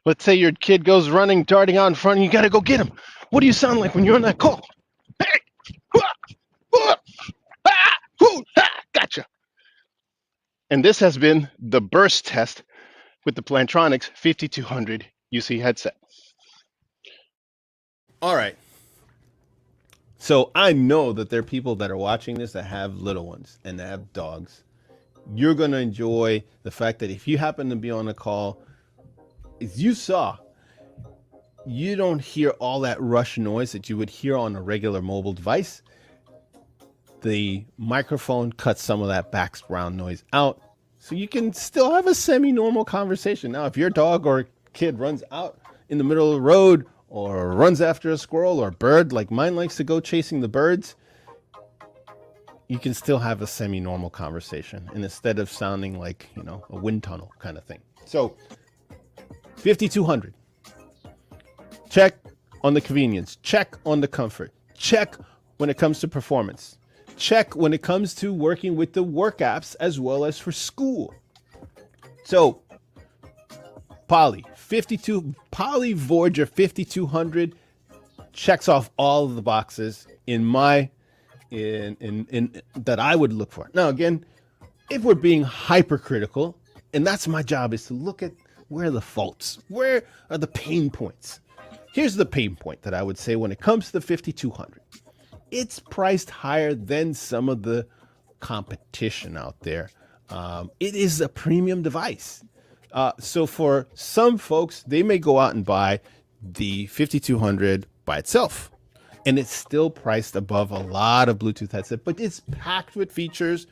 Let's say your kid goes running, darting out in front, and you got to go get him. What do you sound like when you're on that call? Hey! Gotcha. And this has been the burst test with the Plantronics 5200 UC headset. All right. So I know that there are people that are watching this that have little ones and that have dogs. You're going to enjoy the fact that if you happen to be on a call, as you saw, you don't hear all that rush noise that you would hear on a regular mobile device. The microphone cuts some of that background noise out, so you can still have a semi-normal conversation. Now, if your dog or kid runs out in the middle of the road or runs after a squirrel or a bird, like mine likes to go chasing the birds, you can still have a semi-normal conversation, and instead of sounding like, a wind tunnel kind of thing. So 5200. Check on the convenience. Check on the comfort. Check when it comes to performance. Check when it comes to working with the work apps as well as for school. So Poly Voyager 5200 checks off all of the boxes in that I would look for. Now, again, if we're being hypercritical, and that's my job, is to look at where are the faults, where are the pain points. Here's the pain point that I would say when it comes to the 5200. It's priced higher than some of the competition out there. It is a premium device. So for some folks, they may go out and buy the 5200 by itself, and it's still priced above a lot of Bluetooth headsets, but it's packed with features.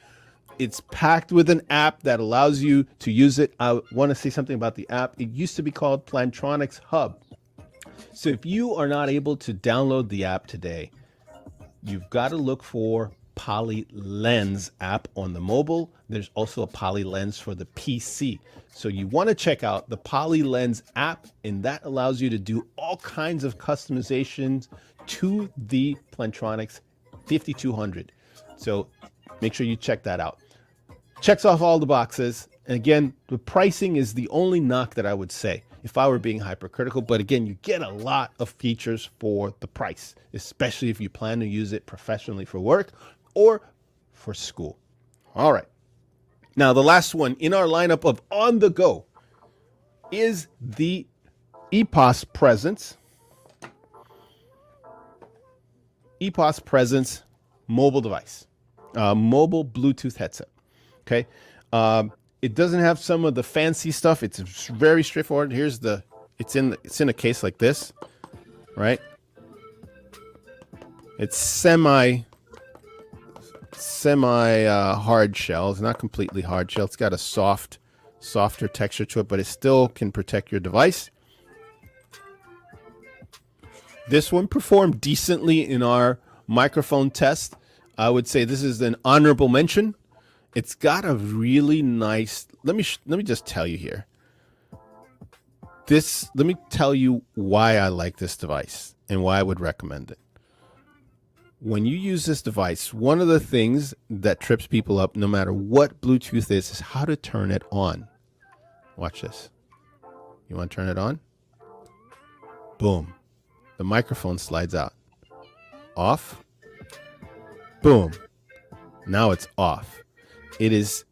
It's packed with an app that allows you to use it. I want to say something about the app. It used to be called Plantronics Hub. So if you are not able to download the app today, you've got to look for Poly Lens app on the mobile. There's also a Poly Lens for the PC. So you want to check out the Poly Lens app, and that allows you to do all kinds of customizations to the Plantronics 5200. So make sure you check that out. Checks off all the boxes. And again, the pricing is the only knock that I would say if I were being hypercritical. But again, you get a lot of features for the price, especially if you plan to use it professionally for work or for school. All right. Now, the last one in our lineup of on the go is the EPOS Presence. EPOS Presence mobile device, mobile Bluetooth headset. Okay. It doesn't have some of the fancy stuff. It's very straightforward. Here's the, it's in a case like this, right? It's semi hard shell. It's not completely hard shell. It's got a softer texture to it, but it still can protect your device. This one performed decently in our microphone test. I would say this is an honorable mention. It's got a really nice, let me just tell you here. Let me tell you why I like this device and why I would recommend it. When you use this device, one of the things that trips people up, no matter what Bluetooth is how to turn it on. Watch this. You want to turn it on? Boom. The microphone slides out. Off. Boom. Now it's off. It is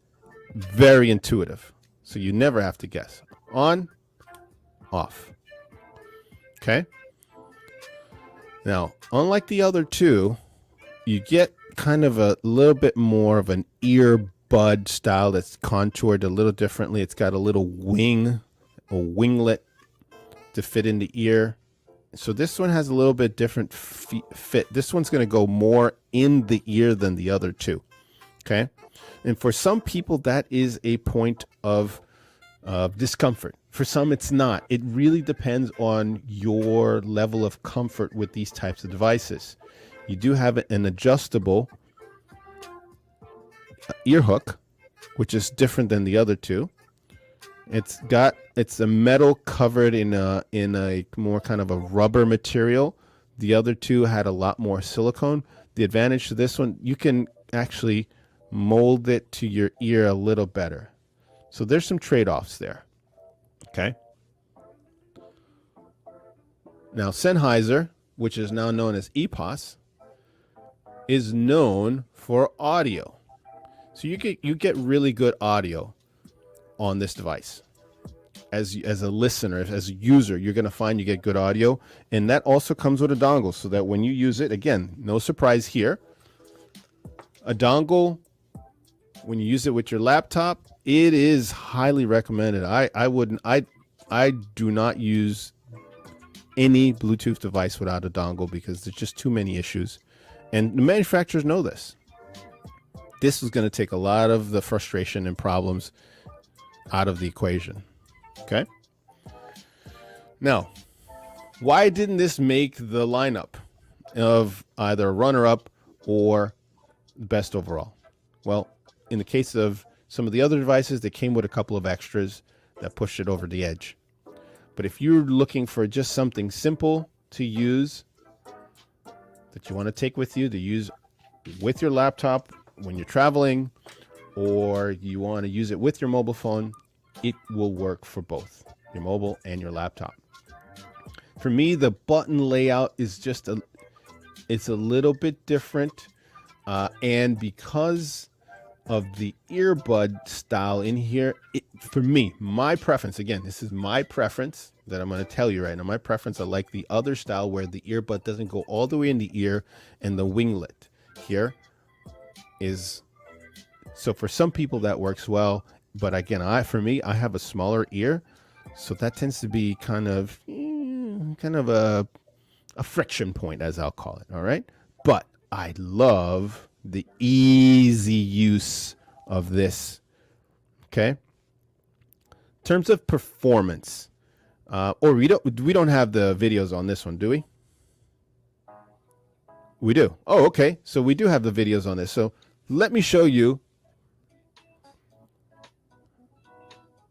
very intuitive, so you never have to guess. On, off. Okay? Now, unlike the other two, you get kind of a little bit more of an earbud style that's contoured a little differently. It's got a little wing, a winglet to fit in the ear. So this one has a little bit different fit. This one's going to go more in the ear than the other two. Okay? And for some people, that is a point of discomfort. For some, it's not. It really depends on your level of comfort with these types of devices. You do have an adjustable ear hook, which is different than the other two. It's a metal covered in a more kind of a rubber material. The other two had a lot more silicone. The advantage to this one, you can actually mold it to your ear a little better. So there's some trade-offs there. Okay. Now Sennheiser, which is now known as EPOS, is known for audio. So you get really good audio on this device. As a listener, as a user, you're going to find you get good audio, and that also comes with a dongle, so that when you use it, again, no surprise here, a dongle, when you use it with your laptop, it is highly recommended. I do not use any Bluetooth device without a dongle because there's just too many issues, and the manufacturers know this. This is going to take a lot of the frustration and problems out of the equation. Okay. Now, why didn't this make the lineup of either runner-up or best overall? Well, in the case of some of the other devices, they came with a couple of extras that pushed it over the edge. But if you're looking for just something simple to use that you want to take with you, to use with your laptop when you're traveling, or you want to use it with your mobile phone, it will work for both your mobile and your laptop. For me, the button layout is just it's a little bit different. And because of the earbud style in here, for me, my preference, again, this is my preference that I'm going to tell you right now. My preference, I like the other style where the earbud doesn't go all the way in the ear and the winglet here is, so for some people that works well. But again, for me, I have a smaller ear, so that tends to be kind of a friction point, as I'll call it. All right, but I love the easy use of this. Okay. In terms of performance, or we don't have the videos on this one, do we? We do. Oh, okay. So we do have the videos on this. So let me show you.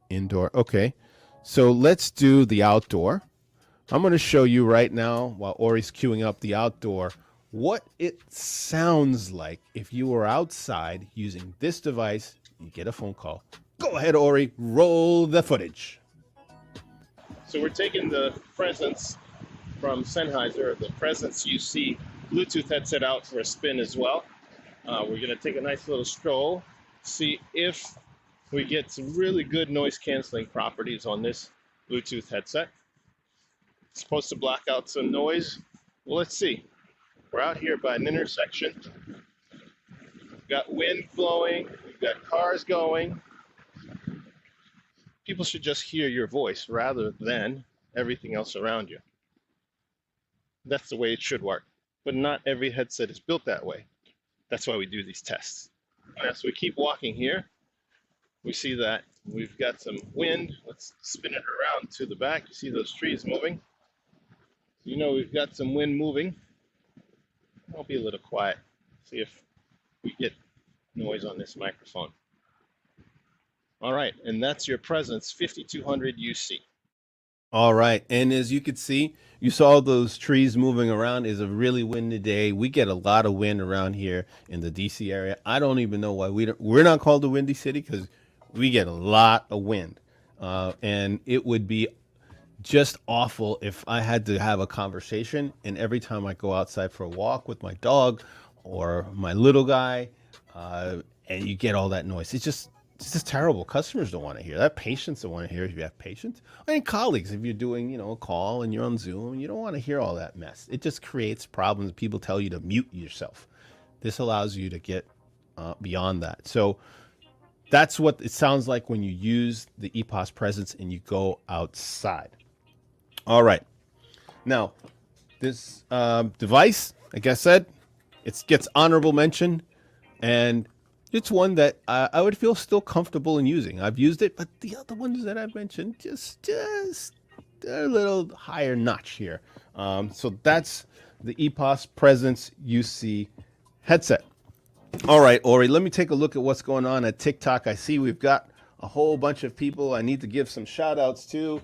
Indoor. Okay. So let's do the outdoor. I'm going to show you right now, while Ori's queuing up the outdoor, what it sounds like if you were outside using this device. You get a phone call. Go ahead, Ori. Roll the footage. So we're taking the Presence from Sennheiser, the Presence UC Bluetooth headset, out for a spin as well. We're going to take a nice little stroll, see if we get some really good noise canceling properties on this Bluetooth headset. It's supposed to block out some noise. Well, let's see. We're out here by an intersection. We've got wind blowing. We've got cars going. People should just hear your voice rather than everything else around you. That's the way it should work. But not every headset is built that way. That's why we do these tests. As we keep walking here, we see that we've got some wind. Let's spin it around to the back. You see those trees moving? You know we've got some wind moving. I'll be a little quiet. See if we get noise on this microphone. All right, and that's your presence, 5200 UC. All right. And as you could see, you saw those trees moving around. It's a really windy day. We get a lot of wind around here in the DC area. I don't even know why we're not called the Windy City, because we get a lot of wind. And it would be just awful if I had to have a conversation and every time I go outside for a walk with my dog or my little guy, and you get all that noise. It's just terrible. Customers don't want to hear that. Patients don't want to hear it if you have patients. I mean, colleagues, if you're doing, a call and you're on Zoom, you don't want to hear all that mess. It just creates problems. People tell you to mute yourself. This allows you to get beyond that. So that's what it sounds like when you use the EPOS presence and you go outside. All right. Now, this device, like I said, it gets honorable mention, and it's one that I would feel still comfortable in using. I've used it, but the other ones that I've mentioned just they're a little higher notch here. So that's the EPOS Presence UC headset. All right, Ori, let me take a look at what's going on at TikTok. I see we've got a whole bunch of people I need to give some shout outs to.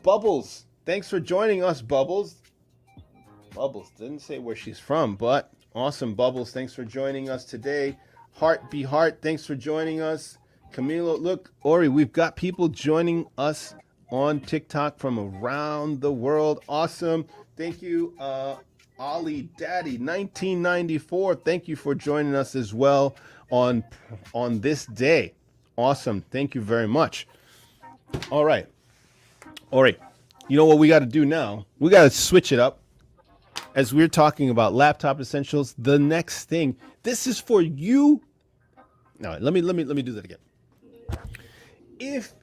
Bubbles, thanks for joining us, Bubbles. Bubbles didn't say where she's from, but awesome, Bubbles. Thanks for joining us today. Heart Be Heart, thanks for joining us. Camilo, look, Ori, we've got people joining us on TikTok from around the world. Awesome. Thank you, Ollie Daddy 1994. Thank you for joining us as well on this day. Awesome. Thank you very much. All right. Ori, you know what we got to do now? We got to switch it up. As we're talking about laptop essentials, the next thing, this is for you. No, let me do that again. If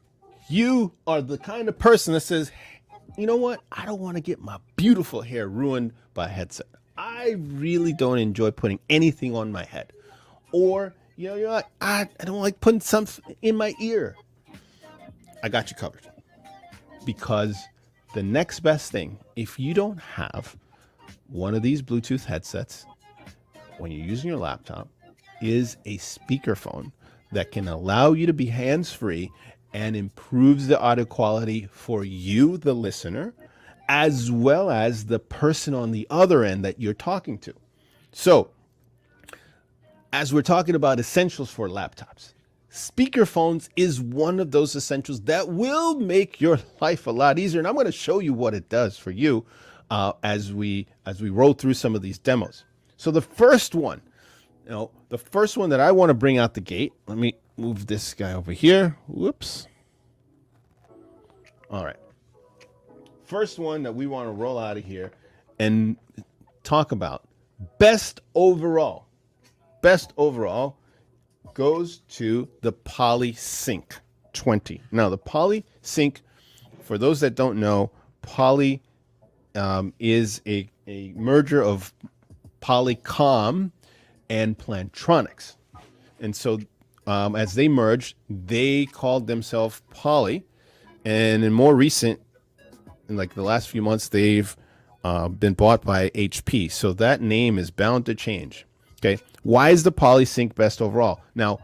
you are the kind of person that says, you know what, I don't want to get my beautiful hair ruined by a headset. I really don't enjoy putting anything on my head. Or, you're like, I don't like putting something in my ear. I got you covered. Because the next best thing, if you don't have one of these Bluetooth headsets when you're using your laptop, is a speakerphone that can allow you to be hands-free and improves the audio quality for you, the listener, as well as the person on the other end that you're talking to. So, as we're talking about essentials for laptops, Speakerphones is one of those essentials that will make your life a lot easier. And I'm going to show you what it does for you as we roll through some of these demos. So the first one, that I want to bring out the gate, let me move this guy over here. Whoops. All right. First one that we want to roll out of here and talk about best overall goes to the PolySync 20. Now, the PolySync, for those that don't know, Poly is a merger of Polycom and Plantronics. And so as they merged, they called themselves Poly. And in more recent, in like the last few months, they've been bought by HP. So that name is bound to change. Okay. Why is the PolySync best overall? Now,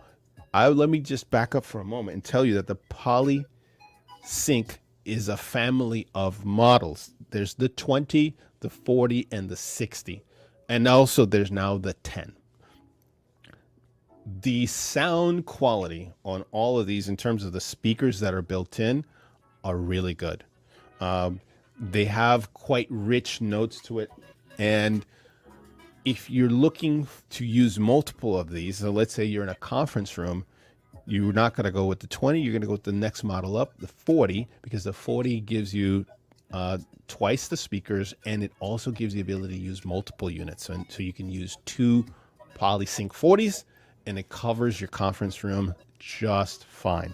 let me just back up for a moment and tell you that the PolySync is a family of models. There's the 20, the 40, and the 60. And also there's now the 10. The sound quality on all of these in terms of the speakers that are built in are really good. They have quite rich notes to it. And if you're looking to use multiple of these, so let's say you're in a conference room, You're not going to go with the 20. You're going to go with the next model up, the 40, because the 40 gives you twice the speakers, and it also gives the ability to use multiple units. So you can use two PolySync 40s, and it covers your conference room just fine.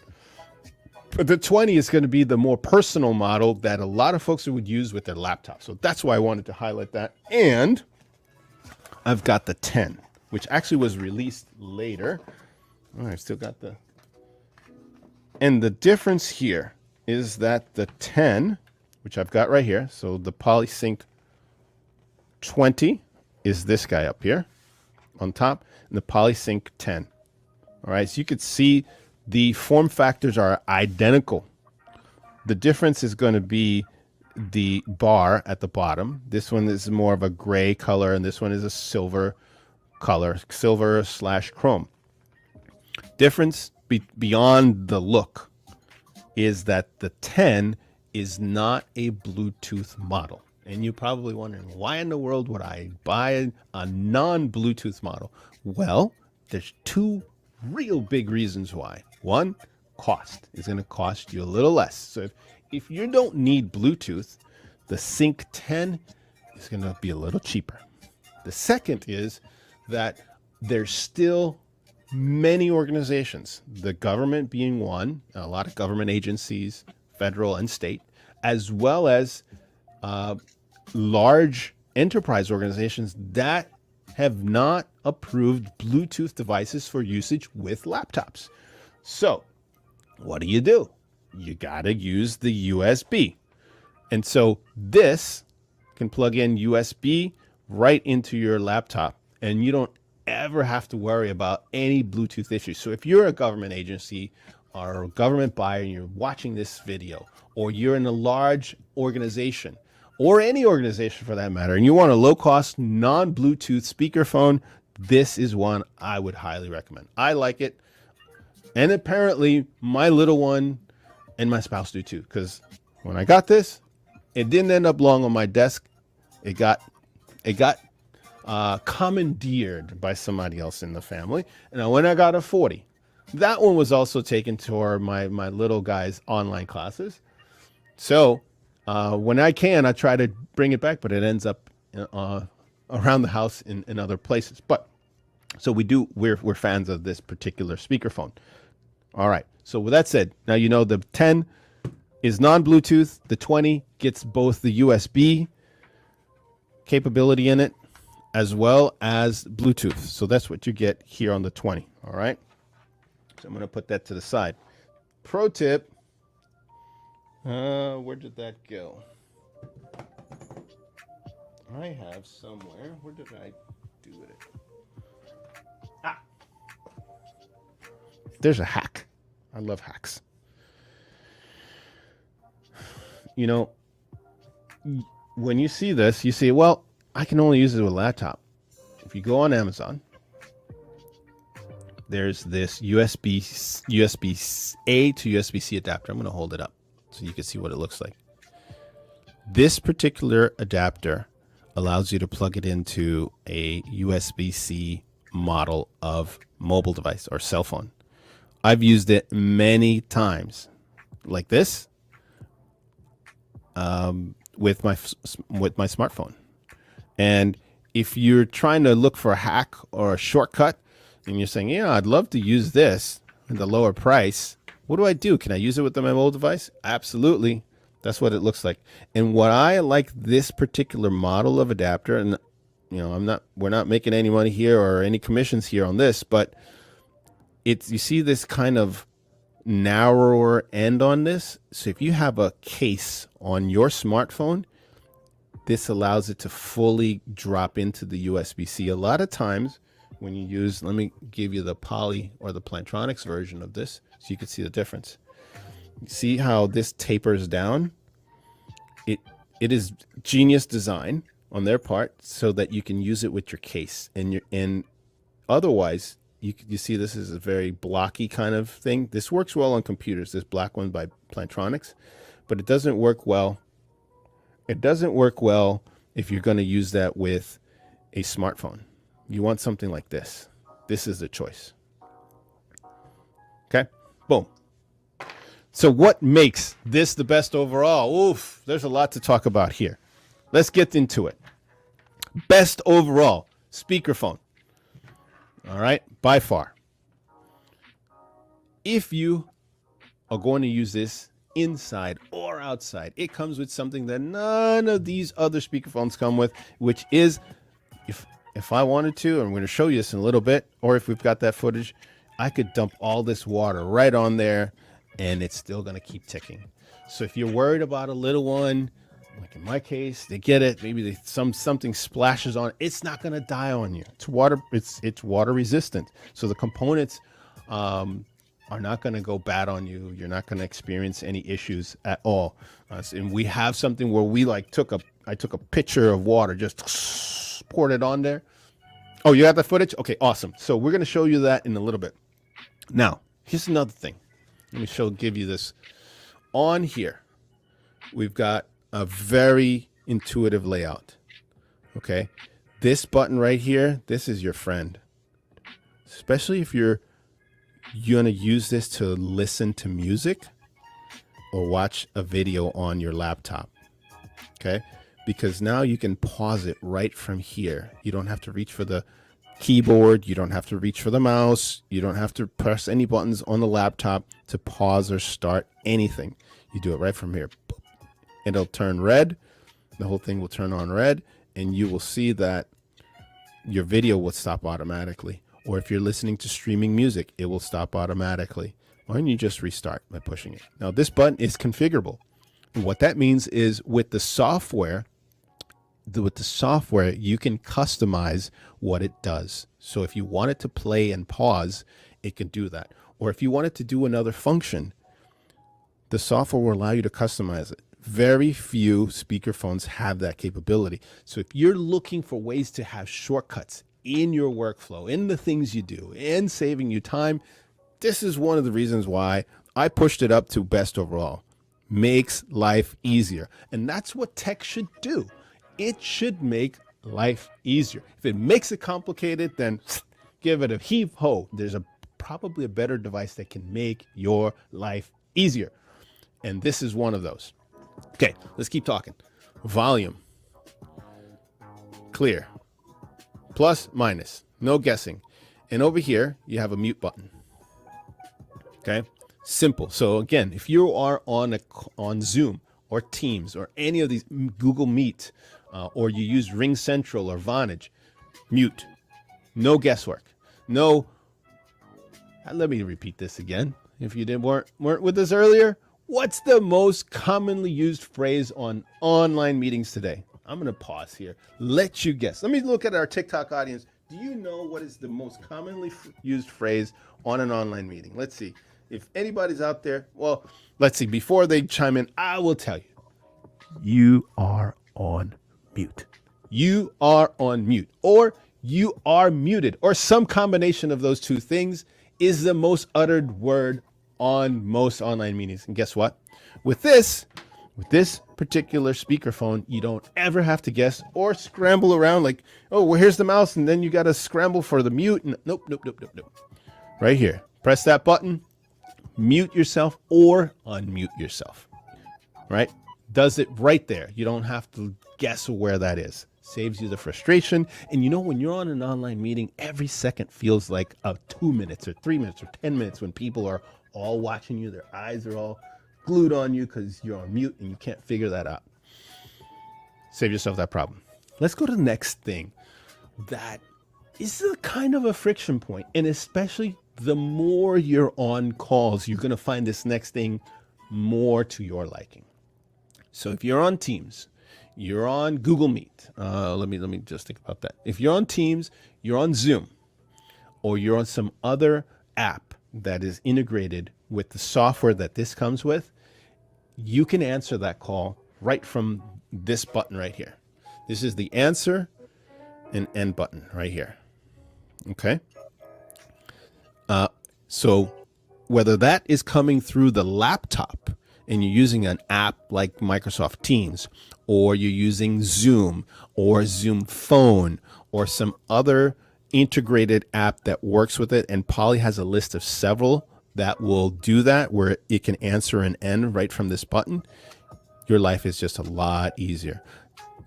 But the 20 is going to be the more personal model that a lot of folks would use with their laptop. So that's why I wanted to highlight that. And I've got the 10, which actually was released later. Oh, I've still got the... And the difference here is that the 10, which I've got right here, so the PolySync 20 is this guy up here on top, and the PolySync 10. All right, so you could see the form factors are identical. The difference is going to be the bar at the bottom. This one is more of a gray color, and this one is a silver color, silver/chrome. Difference beyond the look is that the 10 is not a Bluetooth model. And you're probably wondering, why in the world would I buy a non-Bluetooth model? Well, there's two real big reasons why. One, cost. It's going to cost you a little less. So if you don't need Bluetooth, the Sync 10 is going to be a little cheaper. The second is that there's still many organizations, the government being one, a lot of government agencies, federal and state, as well as large enterprise organizations that have not approved Bluetooth devices for usage with laptops. So what do? You got to use the USB. And so this can plug in USB right into your laptop, and you don't ever have to worry about any Bluetooth issues. So if you're a government agency or a government buyer and you're watching this video, or you're in a large organization, or any organization for that matter, and you want a low-cost, non-Bluetooth speakerphone, this is one I would highly recommend. I like it. And apparently my little one and my spouse do too, because when I got this, it didn't end up long on my desk. It got commandeered by somebody else in the family. And when I got a 40, that one was also taken to my little guy's online classes. So when I try to bring it back, but it ends up around the house in other places. But so we're fans of this particular speakerphone. All right. So with that said, now you know the 10 is non-Bluetooth. The 20 gets both the USB capability in it as well as Bluetooth. So that's what you get here on the 20. All right. So I'm going to put that to the side. Pro tip. Where did that go? I have somewhere. Where did I do it? Ah. There's a hack. I love hacks. You know, when you see this, you say, well, I can only use it with a laptop. If you go on Amazon, there's this USB-A to USB-C adapter. I'm going to hold it up so you can see what it looks like. This particular adapter allows you to plug it into a USB-C model of mobile device or cell phone. I've used it many times like this with my smartphone. And if you're trying to look for a hack or a shortcut and you're saying, yeah, I'd love to use this at the lower price, what do? Can I use it with my mobile device? Absolutely. That's what it looks like. And what I like this particular model of adapter, and you know, we're not making any money here or any commissions here on this, but you see this kind of narrower end on this. So if you have a case on your smartphone, this allows it to fully drop into the USB-C. A lot of times when you use, let me give you the Poly or the Plantronics version of this so you can see the difference. See how this tapers down? It is genius design on their part so that you can use it with your case. And otherwise, you see this is a very blocky kind of thing. This works well on computers, this black one by Plantronics, but it doesn't work well. It doesn't work well if you're going to use that with a smartphone. You want something like this. This is the choice. Okay, boom. So what makes this the best overall? Oof, there's a lot to talk about here. Let's get into it. Best overall speakerphone. All right, by far. If you are going to use this inside or outside, it comes with something that none of these other speakerphones come with, which is, if I wanted to, and I'm going to show you this in a little bit, or if we've got that footage, I could dump all this water right on there and it's still going to keep ticking. So if you're worried about a little one, like in my case, they get it, maybe something splashes on it, it's not going to die on you. It's water resistant. So the components are not going to go bad on you. You're not going to experience any issues at all. And we have something where we I took a pitcher of water, just poured it on there. Oh, you got the footage? Okay, awesome. So we're going to show you that in a little bit. Now, here's another thing. Let me give you this. On here, we've got a very intuitive layout. Okay, this button right here, this is your friend. Especially if you're going to use this to listen to music or watch a video on your laptop. Okay, because now you can pause it right from here. You don't have to reach for the keyboard. You don't have to reach for the mouse. You don't have to press any buttons on the laptop to pause or start anything. You do it right from here. It'll turn red. The whole thing will turn on red, and you will see that your video will stop automatically. Or if you're listening to streaming music, it will stop automatically. Or you just restart by pushing it. Now, this button is configurable. And what that means is with the software, you can customize what it does. So if you want it to play and pause, it can do that. Or if you want it to do another function, the software will allow you to customize it. Very few speakerphones have that capability. So if you're looking for ways to have shortcuts in your workflow, in the things you do, and saving you time, this is one of the reasons why I pushed it up to best overall. Makes life easier. And that's what tech should do. It should make life easier. If it makes it complicated, then give it a heave ho. There's probably a better device that can make your life easier. And this is one of those. Okay, let's keep talking. Volume. Clear. Plus, minus. No guessing. And over here, you have a mute button. Okay, simple. So again, if you are on Zoom or Teams or any of these, Google Meet, or you use Ring Central or Vonage, mute. No guesswork. No. Let me repeat this again. If you weren't with us earlier, what's the most commonly used phrase on online meetings today? I'm going to pause here. Let you guess. Let me look at our TikTok audience. Do you know what is the most commonly used phrase on an online meeting? Let's see. If anybody's out there, well, let's see. Before they chime in, I will tell you. You are on mute. You are on mute. Or you are muted. Or some combination of those two things is the most uttered word on most online meetings. And guess what? With this particular speakerphone, you don't ever have to guess or scramble around like, oh, well, here's the mouse, and then you got to scramble for the mute. And nope. Right here. Press that button, mute yourself or unmute yourself. Right? Does it right there. You don't have to guess where that is. Saves you the frustration. And you know, when you're on an online meeting, every second feels like 2 minutes or 3 minutes or 10 minutes when people are all watching you. Their eyes are all glued on you because you're on mute and you can't figure that out. Save yourself that problem. Let's go to the next thing. That is a kind of a friction point. And especially the more you're on calls, you're going to find this next thing more to your liking. So if you're on Teams, you're on Google Meet. Let me just think about that. If you're on Teams, you're on Zoom, or you're on some other app that is integrated with the software that this comes with, you can answer that call right from this button right here. This is the answer and end button right here. Okay. So whether that is coming through the laptop and you're using an app like Microsoft Teams, or you're using Zoom or Zoom Phone or some other integrated app that works with it, and Polly has a list of several that will do that, where it can answer an N right from this button, your life is just a lot easier.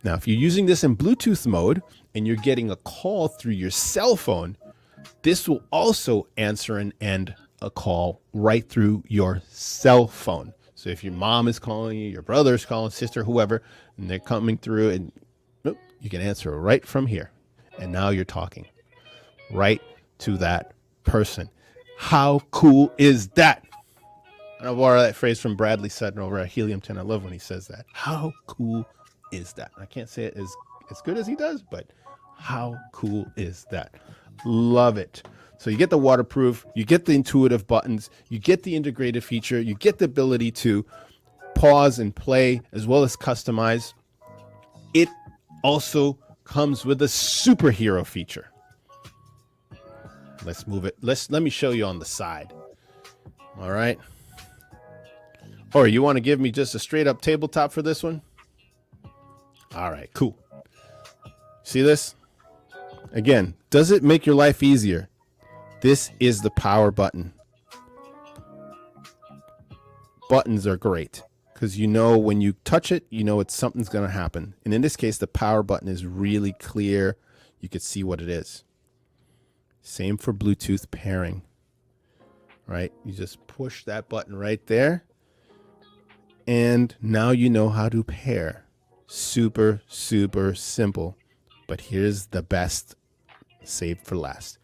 Now, if you're using this in Bluetooth mode and you're getting a call through your cell phone, this will also answer and end a call right through your cell phone. So if your mom is calling you, your brother's calling, sister, whoever, and they're coming through, and you can answer right from here. And now you're talking right to that person. How cool is that? And I borrow that phrase from Bradley Sutton over at Helium 10. I love when he says that. How cool is that? I can't say it as good as he does, but how cool is that? Love it. So you get the waterproof, you get the intuitive buttons, you get the integrated feature, you get the ability to pause and play as well as customize. It also comes with a superhero feature. Let's move it. Let me show you on the side. All right. Or you want to give me just a straight up tabletop for this one? All right, cool. See this? Again, does it make your life easier? This is the power button. Buttons are great because you know when you touch it, you know something's going to happen. And in this case, the power button is really clear. You can see what it is. Same for Bluetooth pairing, right? You just push that button right there. And now you know how to pair. Super, super simple. But here's the best, saved for last.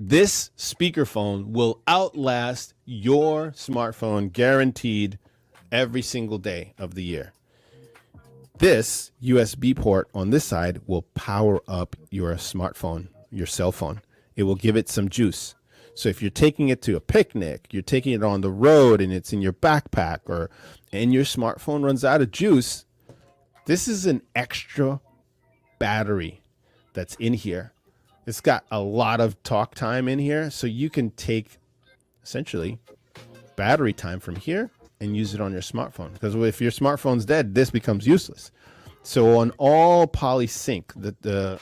This speakerphone will outlast your smartphone, guaranteed, every single day of the year. This USB port on this side will power up your smartphone, your cell phone. It will give it some juice. So if you're taking it to a picnic, you're taking it on the road and it's in your backpack, and your smartphone runs out of juice, this is an extra battery that's in here. It's got a lot of talk time in here, so you can take essentially battery time from here and use it on your smartphone. Because if your smartphone's dead, this becomes useless. So on all polysync,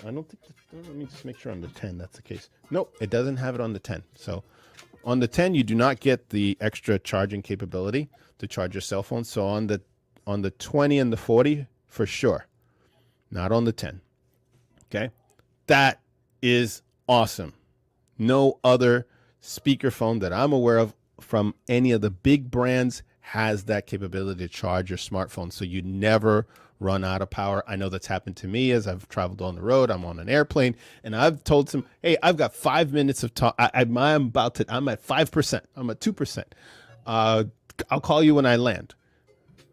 I don't think. Let me just make sure on the 10 that's the case. Nope, it doesn't have it on the 10. So on the 10, you do not get the extra charging capability to charge your cell phone. So on the 20 and the 40, for sure, not on the 10. Okay, that is awesome. No other speakerphone that I'm aware of from any of the big brands has that capability to charge your smartphone, so you never run out of power. I know that's happened to me as I've traveled on the road. I'm on an airplane and I've told some, hey, I've got 5 minutes of talk. I'm at 5%. I'm at 2%. I'll call you when I land.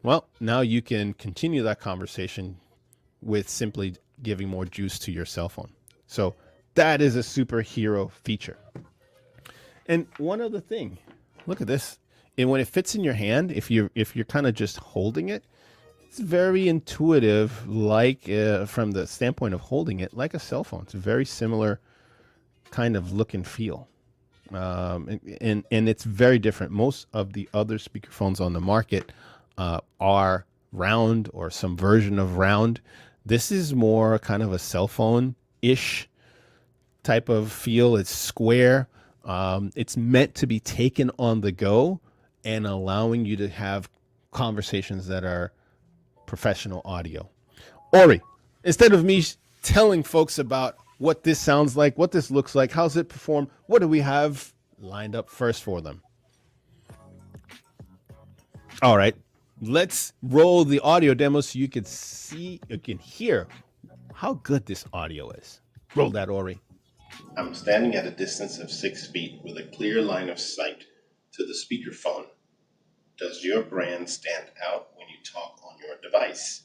Well, now you can continue that conversation with simply giving more juice to your cell phone. So that is a superhero feature. And one other thing, look at this. And when it fits in your hand, if you're kind of just holding it, it's very intuitive, like from the standpoint of holding it, like a cell phone. It's a very similar kind of look and feel. And it's very different. Most of the other speakerphones on the market are round or some version of round. This is more kind of a cell phone-ish type of feel. It's square. It's meant to be taken on the go and allowing you to have conversations that are professional audio. Ori, instead of me telling folks about what this sounds like, what this looks like, how's it perform, what do we have lined up first for them? All right, let's roll the audio demo so you can see, you can hear how good this audio is. Roll that, Ori. I'm standing at a distance of 6 feet with a clear line of sight to the speakerphone. Does your brand stand out when you talk on your device?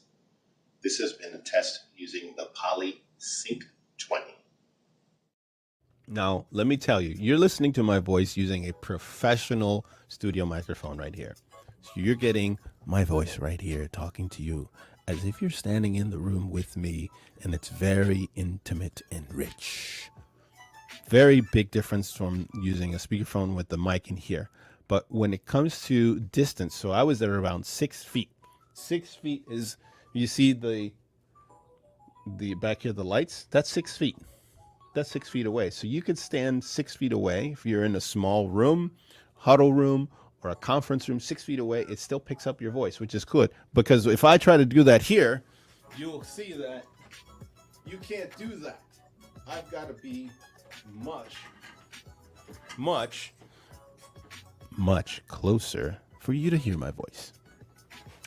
This has been a test using the PolySync 20. Now, let me tell you, you're listening to my voice using a professional studio microphone right here. So you're getting my voice right here talking to you as if you're standing in the room with me, and it's very intimate and rich. Very big difference from using a speakerphone with the mic in here. But when it comes to distance, so I was at around 6 feet. 6 feet is, you see the back here, the lights, that's 6 feet. that's 6 feet away. So you could stand 6 feet away if you're in a small room, huddle room, or a conference room. 6 feet away, it still picks up your voice, which is good. Because if I try to do that here, you'll see that you can't do that. I've got to be much closer for you to hear my voice.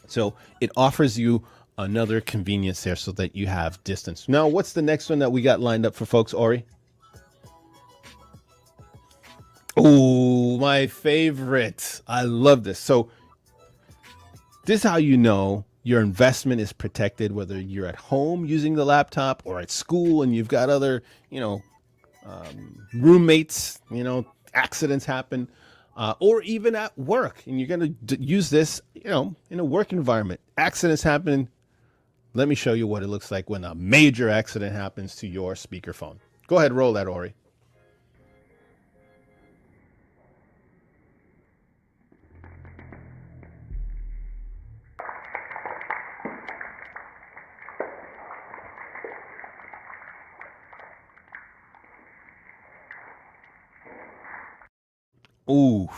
So it offers you another convenience there so that you have distance. Now, what's the next one that we got lined up for folks, Ori? Oh, my favorite. I love this. So this is how you know your investment is protected, whether you're at home using the laptop or at school and you've got other, roommates, accidents happen, or even at work and you're going to use this, in a work environment. Accidents happen. Let me show you what it looks like when a major accident happens to your speakerphone. Go ahead, roll that, Ori. Ooh,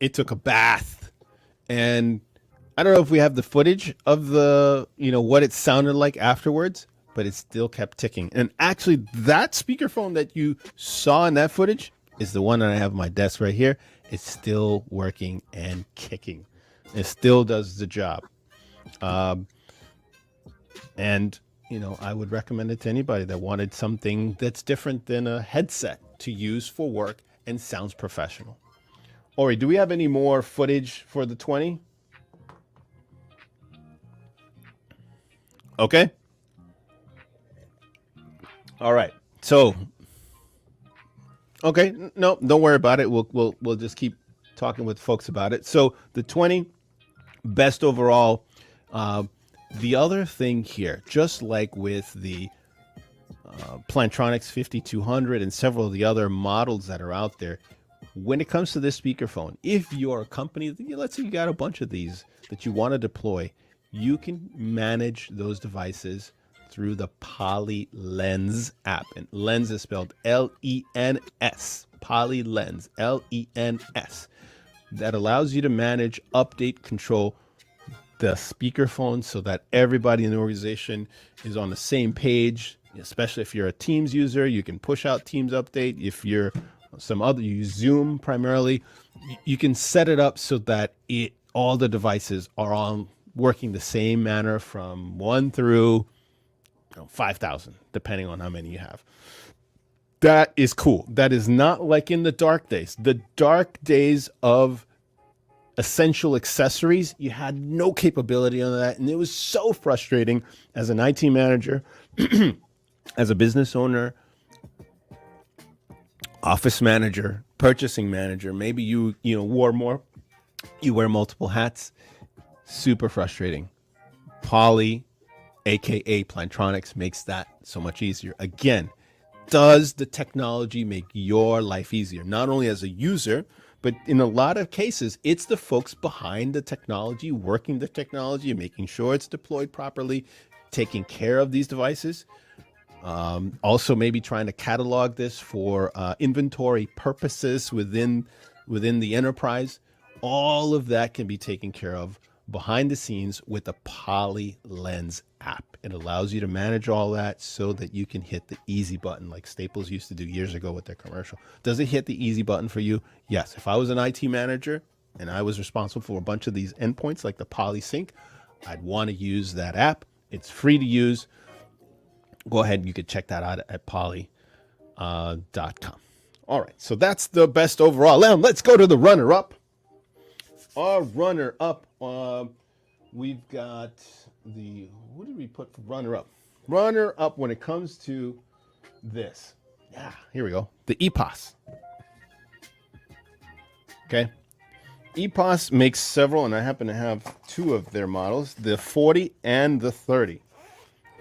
it took a bath. And I don't know if we have the footage of the, what it sounded like afterwards, but it still kept ticking. And actually, that speakerphone that you saw in that footage is the one that I have on my desk right here. It's still working and kicking. It still does the job. And, I would recommend it to anybody that wanted something that's different than a headset to use for work and sounds professional. Ori, do we have any more footage for the 20? Okay. All right. So, okay, no, don't worry about it. We'll just keep talking with folks about it. So the 20, best overall. The other thing here, just like with the Plantronics 5200 and several of the other models that are out there, when it comes to this speakerphone, if you're a company, let's say you got a bunch of these that you want to deploy, you can manage those devices through the PolyLens app. And Lens is spelled L-E-N-S. PolyLens, L-E-N-S. That allows you to manage, update, control the speakerphone so that everybody in the organization is on the same page. Especially if you're a Teams user, you can push out Teams update. If you're you use Zoom primarily, you can set it up so that all the devices are on working the same manner from 1 through 5,000, depending on how many you have. That is cool. That is not like in the dark days. The dark days of essential accessories, you had no capability on that. And it was so frustrating as an IT manager, as a business owner, office manager, purchasing manager. Maybe you wear multiple hats. Super frustrating. Poly, aka Plantronics, makes that so much easier. Again, does the technology make your life easier? Not only as a user, but in a lot of cases, it's the folks behind the technology, working the technology, making sure it's deployed properly, taking care of these devices. Also, maybe trying to catalog this for inventory purposes within the enterprise. All of that can be taken care of behind the scenes with the PolyLens app. It allows you to manage all that so that you can hit the easy button like Staples used to do years ago with their commercial. Does it hit the easy button for you? Yes. If I was an IT manager and I was responsible for a bunch of these endpoints like the PolySync, I'd want to use that app. It's free to use. Go ahead, you could check that out at poly.com. All right, so that's the best overall. Now, let's go to the runner-up. Our runner-up, we've got what did we put for runner-up? Runner-up when it comes to this. Yeah, here we go. The EPOS. Okay. EPOS makes several, and I happen to have 2 of their models, the 40 and the 30.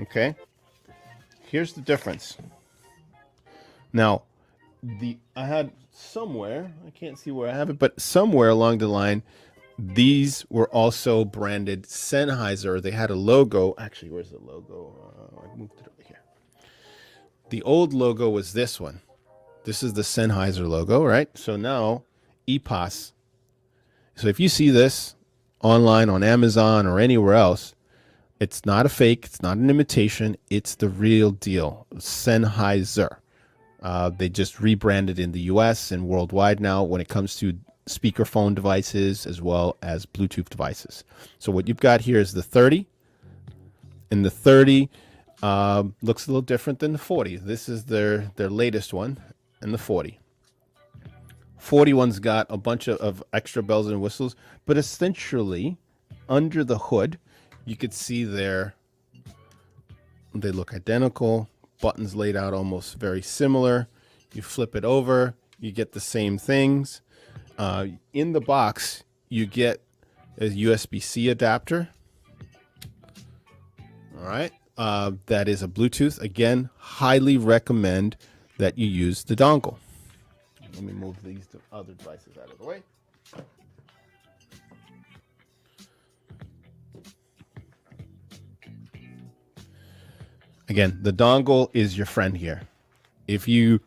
Okay. Here's the difference. Now, I had somewhere, I can't see where I have it, but somewhere along the line, these were also branded Sennheiser. They had a logo. Actually, where's the logo? I moved it over here. The old logo was this one. This is the Sennheiser logo, right? So now EPOS. So if you see this online on Amazon or anywhere else, it's not a fake. It's not an imitation. It's the real deal. Sennheiser. They just rebranded in the US and worldwide now when it comes to speakerphone devices as well as Bluetooth devices. So what you've got here is the 30. And the 30 looks a little different than the 40. This is their latest one, and the 40. 41's got a bunch of extra bells and whistles, but essentially under the hood, you could see they look identical. Buttons laid out almost very similar. You flip it over, you get the same things. In the box, you get a USB-C adapter. All right. That is a Bluetooth. Again, highly recommend that you use the dongle. Let me move these other devices out of the way. Again, the dongle is your friend here. If you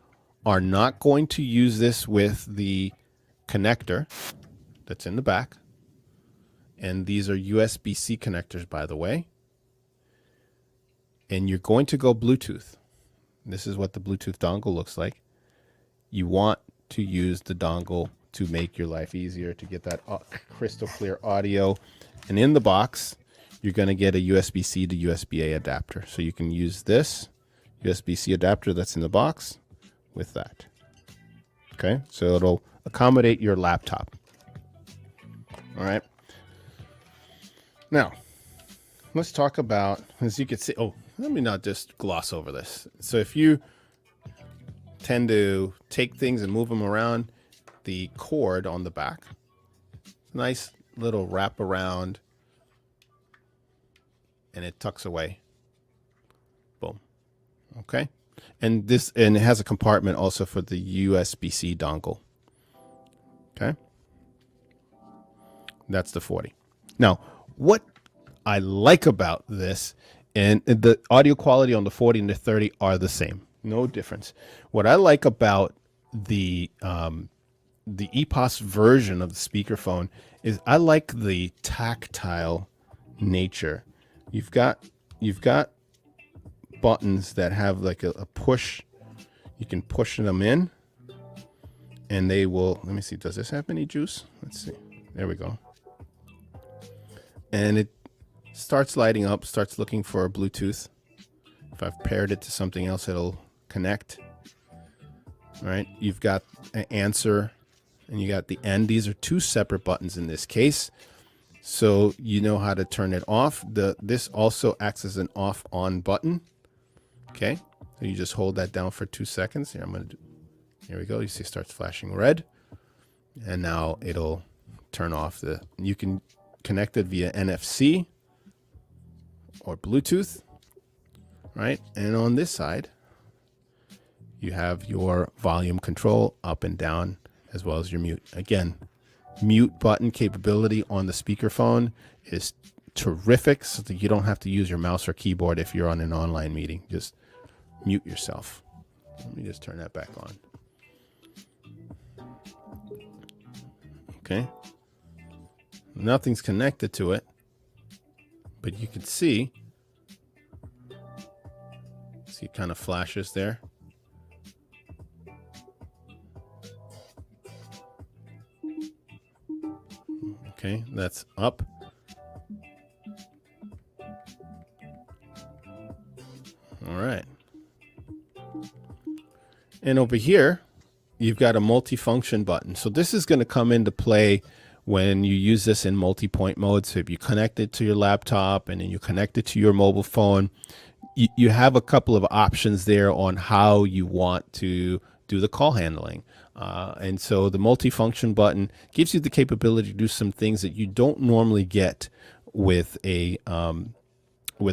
are not going to use this with the connector that's in the back, and these are USB-C connectors, by the way, and you're going to go Bluetooth, this is what the Bluetooth dongle looks like. You want to use the dongle to make your life easier, to get that crystal clear audio. And in the box, you're going to get a USB-C to USB-A adapter. So you can use this USB-C adapter that's in the box with that. Okay, so it'll accommodate your laptop. All right. Now, let's talk about, as you can see, let me not just gloss over this. So if you tend to take things and move them around, the cord on the back, nice little wrap around, and it tucks away. Boom. Okay. And it has a compartment also for the USB-C dongle. Okay. That's the 40. Now, what I like about this, and the audio quality on the 40 and the 30 are the same. No difference. What I like about the EPOS version of the speakerphone is I like the tactile nature. You've got buttons that have like a push. You can push them in, and they will. Let me see. Does this have any juice? Let's see. There we go. And it starts lighting up. Starts looking for a Bluetooth. If I've paired it to something else, it'll connect. All right. You've got an answer, and you got the end. These are two separate buttons in this case, so you know how to turn it off. This also acts as an off-on button. Okay, so you just hold that down for 2 seconds. Here, here we go. You see it starts flashing red, and now it'll turn off. You can connect it via NFC or Bluetooth, right? And on this side, you have your volume control up and down, as well as your mute. Again, mute button capability on the speakerphone is terrific, so that you don't have to use your mouse or keyboard if you're on an online meeting. Just mute yourself. Let me just turn that back on. Okay. Nothing's connected to it, but you can see it kind of flashes there. Okay, that's up. All right. And over here, you've got a multifunction button. So this is going to come into play when you use this in multi-point mode. So if you connect it to your laptop and then you connect it to your mobile phone, you have a couple of options there on how you want to do the call handling. And so the multifunction button gives you the capability to do some things that you don't normally get with a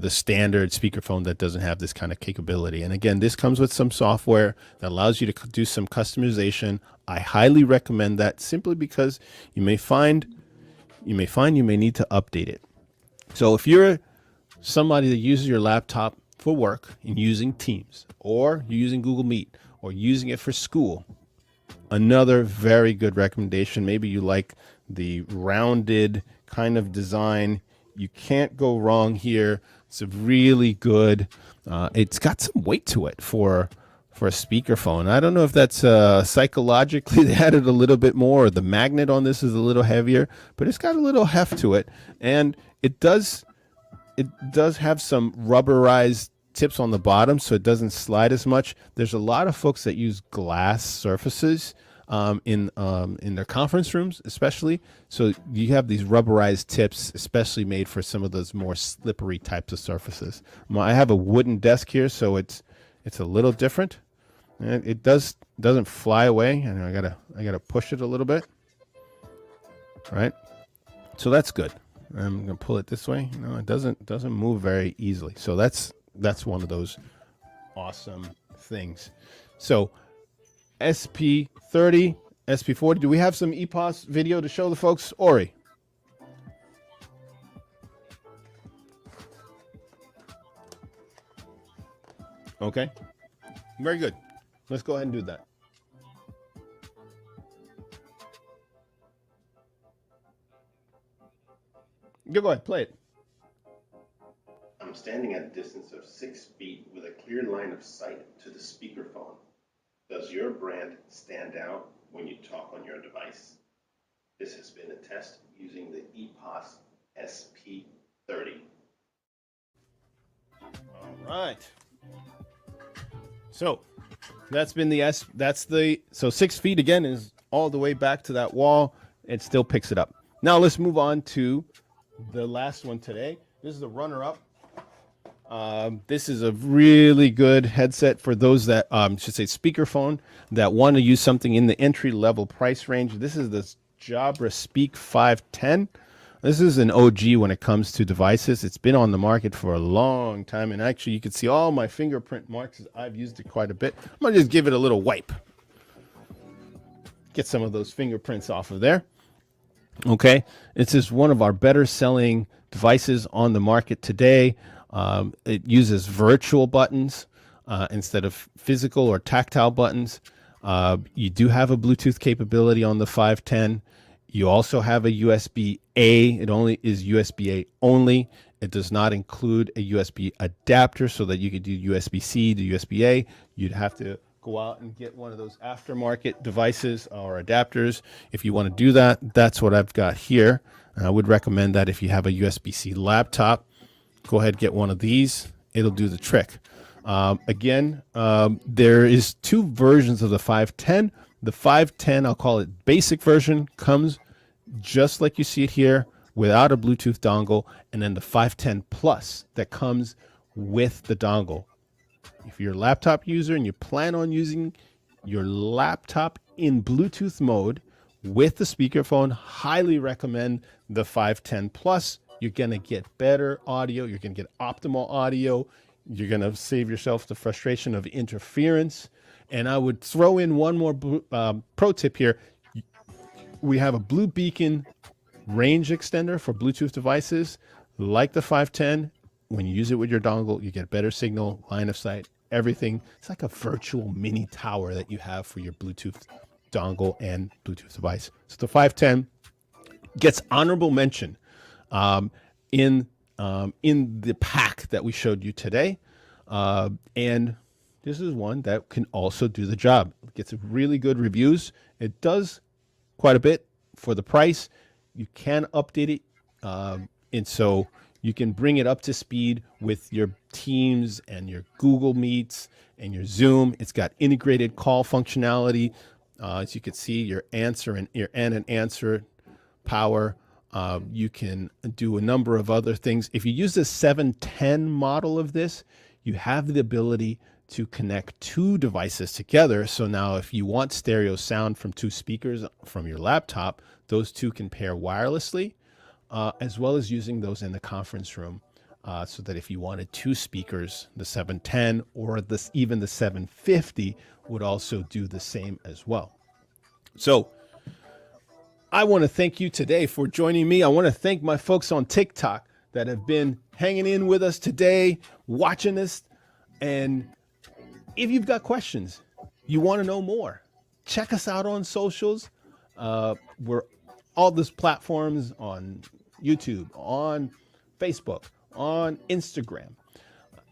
standard speakerphone that doesn't have this kind of capability. And again, this comes with some software that allows you to do some customization. I highly recommend that, simply because you may find you may need to update it. So if you're somebody that uses your laptop for work and using Teams, or you're using Google Meet, or using it for school, another very good recommendation. Maybe you like the rounded kind of design. You can't go wrong here. It's a really good. It's got some weight to it for a speakerphone. I don't know if that's psychologically they added a little bit more. Or the magnet on this is a little heavier, but it's got a little heft to it, and it does have some rubberized tips on the bottom, so it doesn't slide as much. There's a lot of folks that use glass surfaces in their conference rooms, especially. So you have these rubberized tips, especially made for some of those more slippery types of surfaces. I have a wooden desk here, so it's a little different. And it doesn't fly away, and I gotta push it a little bit. All right, so that's good. I'm gonna pull it this way. No, it doesn't move very easily. So that's one of those awesome things. So SP30, SP40. Do we have some EPOS video to show the folks? Ori. Okay. Very good. Let's go ahead and do that. Go ahead, play it. I'm standing at a distance of 6 feet with a clear line of sight to the speakerphone. Does your brand stand out when you talk on your device? This has been a test using the EPOS SP30. All right. So that's been so 6 feet again is all the way back to that wall. It still picks it up. Now let's move on to the last one today. This is the runner-up. This is a really good headset for those that should say speakerphone that want to use something in the entry-level price range. This is the Jabra Speak 510. This is an OG when it comes to devices. It's been on the market for a long time, and actually you can see all my fingerprint marks. I've used it quite a bit. I'm gonna just give it a little wipe. Get some of those fingerprints off of there. Okay, this is one of our better selling devices on the market today. It uses virtual buttons instead of physical or tactile buttons. You do have a Bluetooth capability on the 510. You also have a USB-A. It only is USB-A only. It does not include a USB adapter so that you could do USB-C to USB-A. You'd have to go out and get one of those aftermarket devices or adapters. If you want to do that, that's what I've got here. And I would recommend that if you have a USB-C laptop, go ahead, get one of these. It'll do the trick. Again, there is two versions of the 510. The 510, I'll call it basic version, comes just like you see it here without a Bluetooth dongle, and then the 510 Plus that comes with the dongle. If you're a laptop user and you plan on using your laptop in Bluetooth mode with the speakerphone, highly recommend the 510 Plus. You're going to get better audio. You're going to get optimal audio. You're going to save yourself the frustration of interference. And I would throw in one more pro tip here. We have a Blue Beacon range extender for Bluetooth devices like the 510. When you use it with your dongle, you get better signal, line of sight, everything. It's like a virtual mini tower that you have for your Bluetooth dongle and Bluetooth device. So the 510 gets honorable mention in the pack that we showed you today. And this is one that can also do the job. It gets really good reviews. It does quite a bit for the price. You can update it. And so you can bring it up to speed with your Teams and your Google Meets and your Zoom. It's got integrated call functionality. As you can see, your answer and answer power. You can do a number of other things. If you use the 710 model of this, you have the ability to connect two devices together. So now if you want stereo sound from two speakers from your laptop, those two can pair wirelessly, as well as using those in the conference room. So that if you wanted two speakers, the 710 or even the 750 would also do the same as well. So I want to thank you today for joining me. I want to thank my folks on TikTok that have been hanging in with us today, watching this. And if you've got questions, you want to know more, check us out on socials. We're all these platforms on YouTube, on Facebook, on Instagram.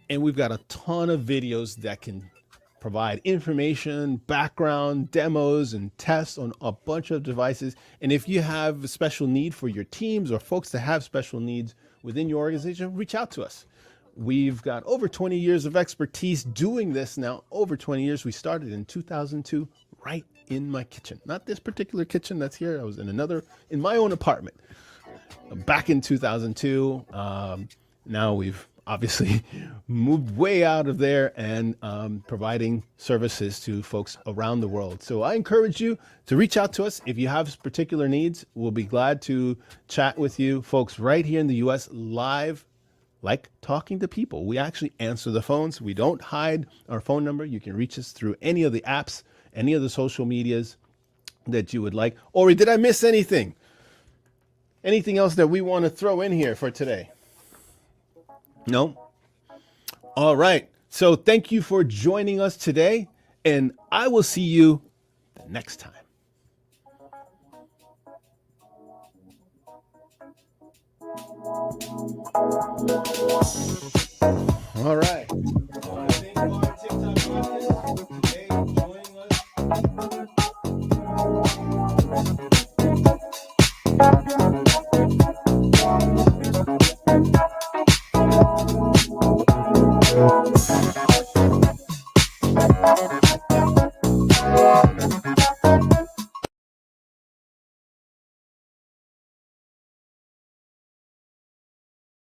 And we've got a ton of videos that can provide information, background, demos, and tests on a bunch of devices. And if you have a special need for your teams or folks that have special needs within your organization, reach out to us. We've got over 20 years of expertise doing this now. Over 20 years. We started in 2002, right in my kitchen. Not this particular kitchen that's here. I was in my own apartment back in 2002. Now we've obviously moved way out of there and providing services to folks around the world. So I encourage you to reach out to us if you have particular needs. We'll be glad to chat with you folks right here in the US live, like talking to people. We actually answer the phones. We don't hide our phone number. You can reach us through any of the apps, any of the social medias that you would like. Ori, did I miss anything? Anything else that we want to throw in here for today? No? All right. So thank you for joining us today, and I will see you the next time. All right.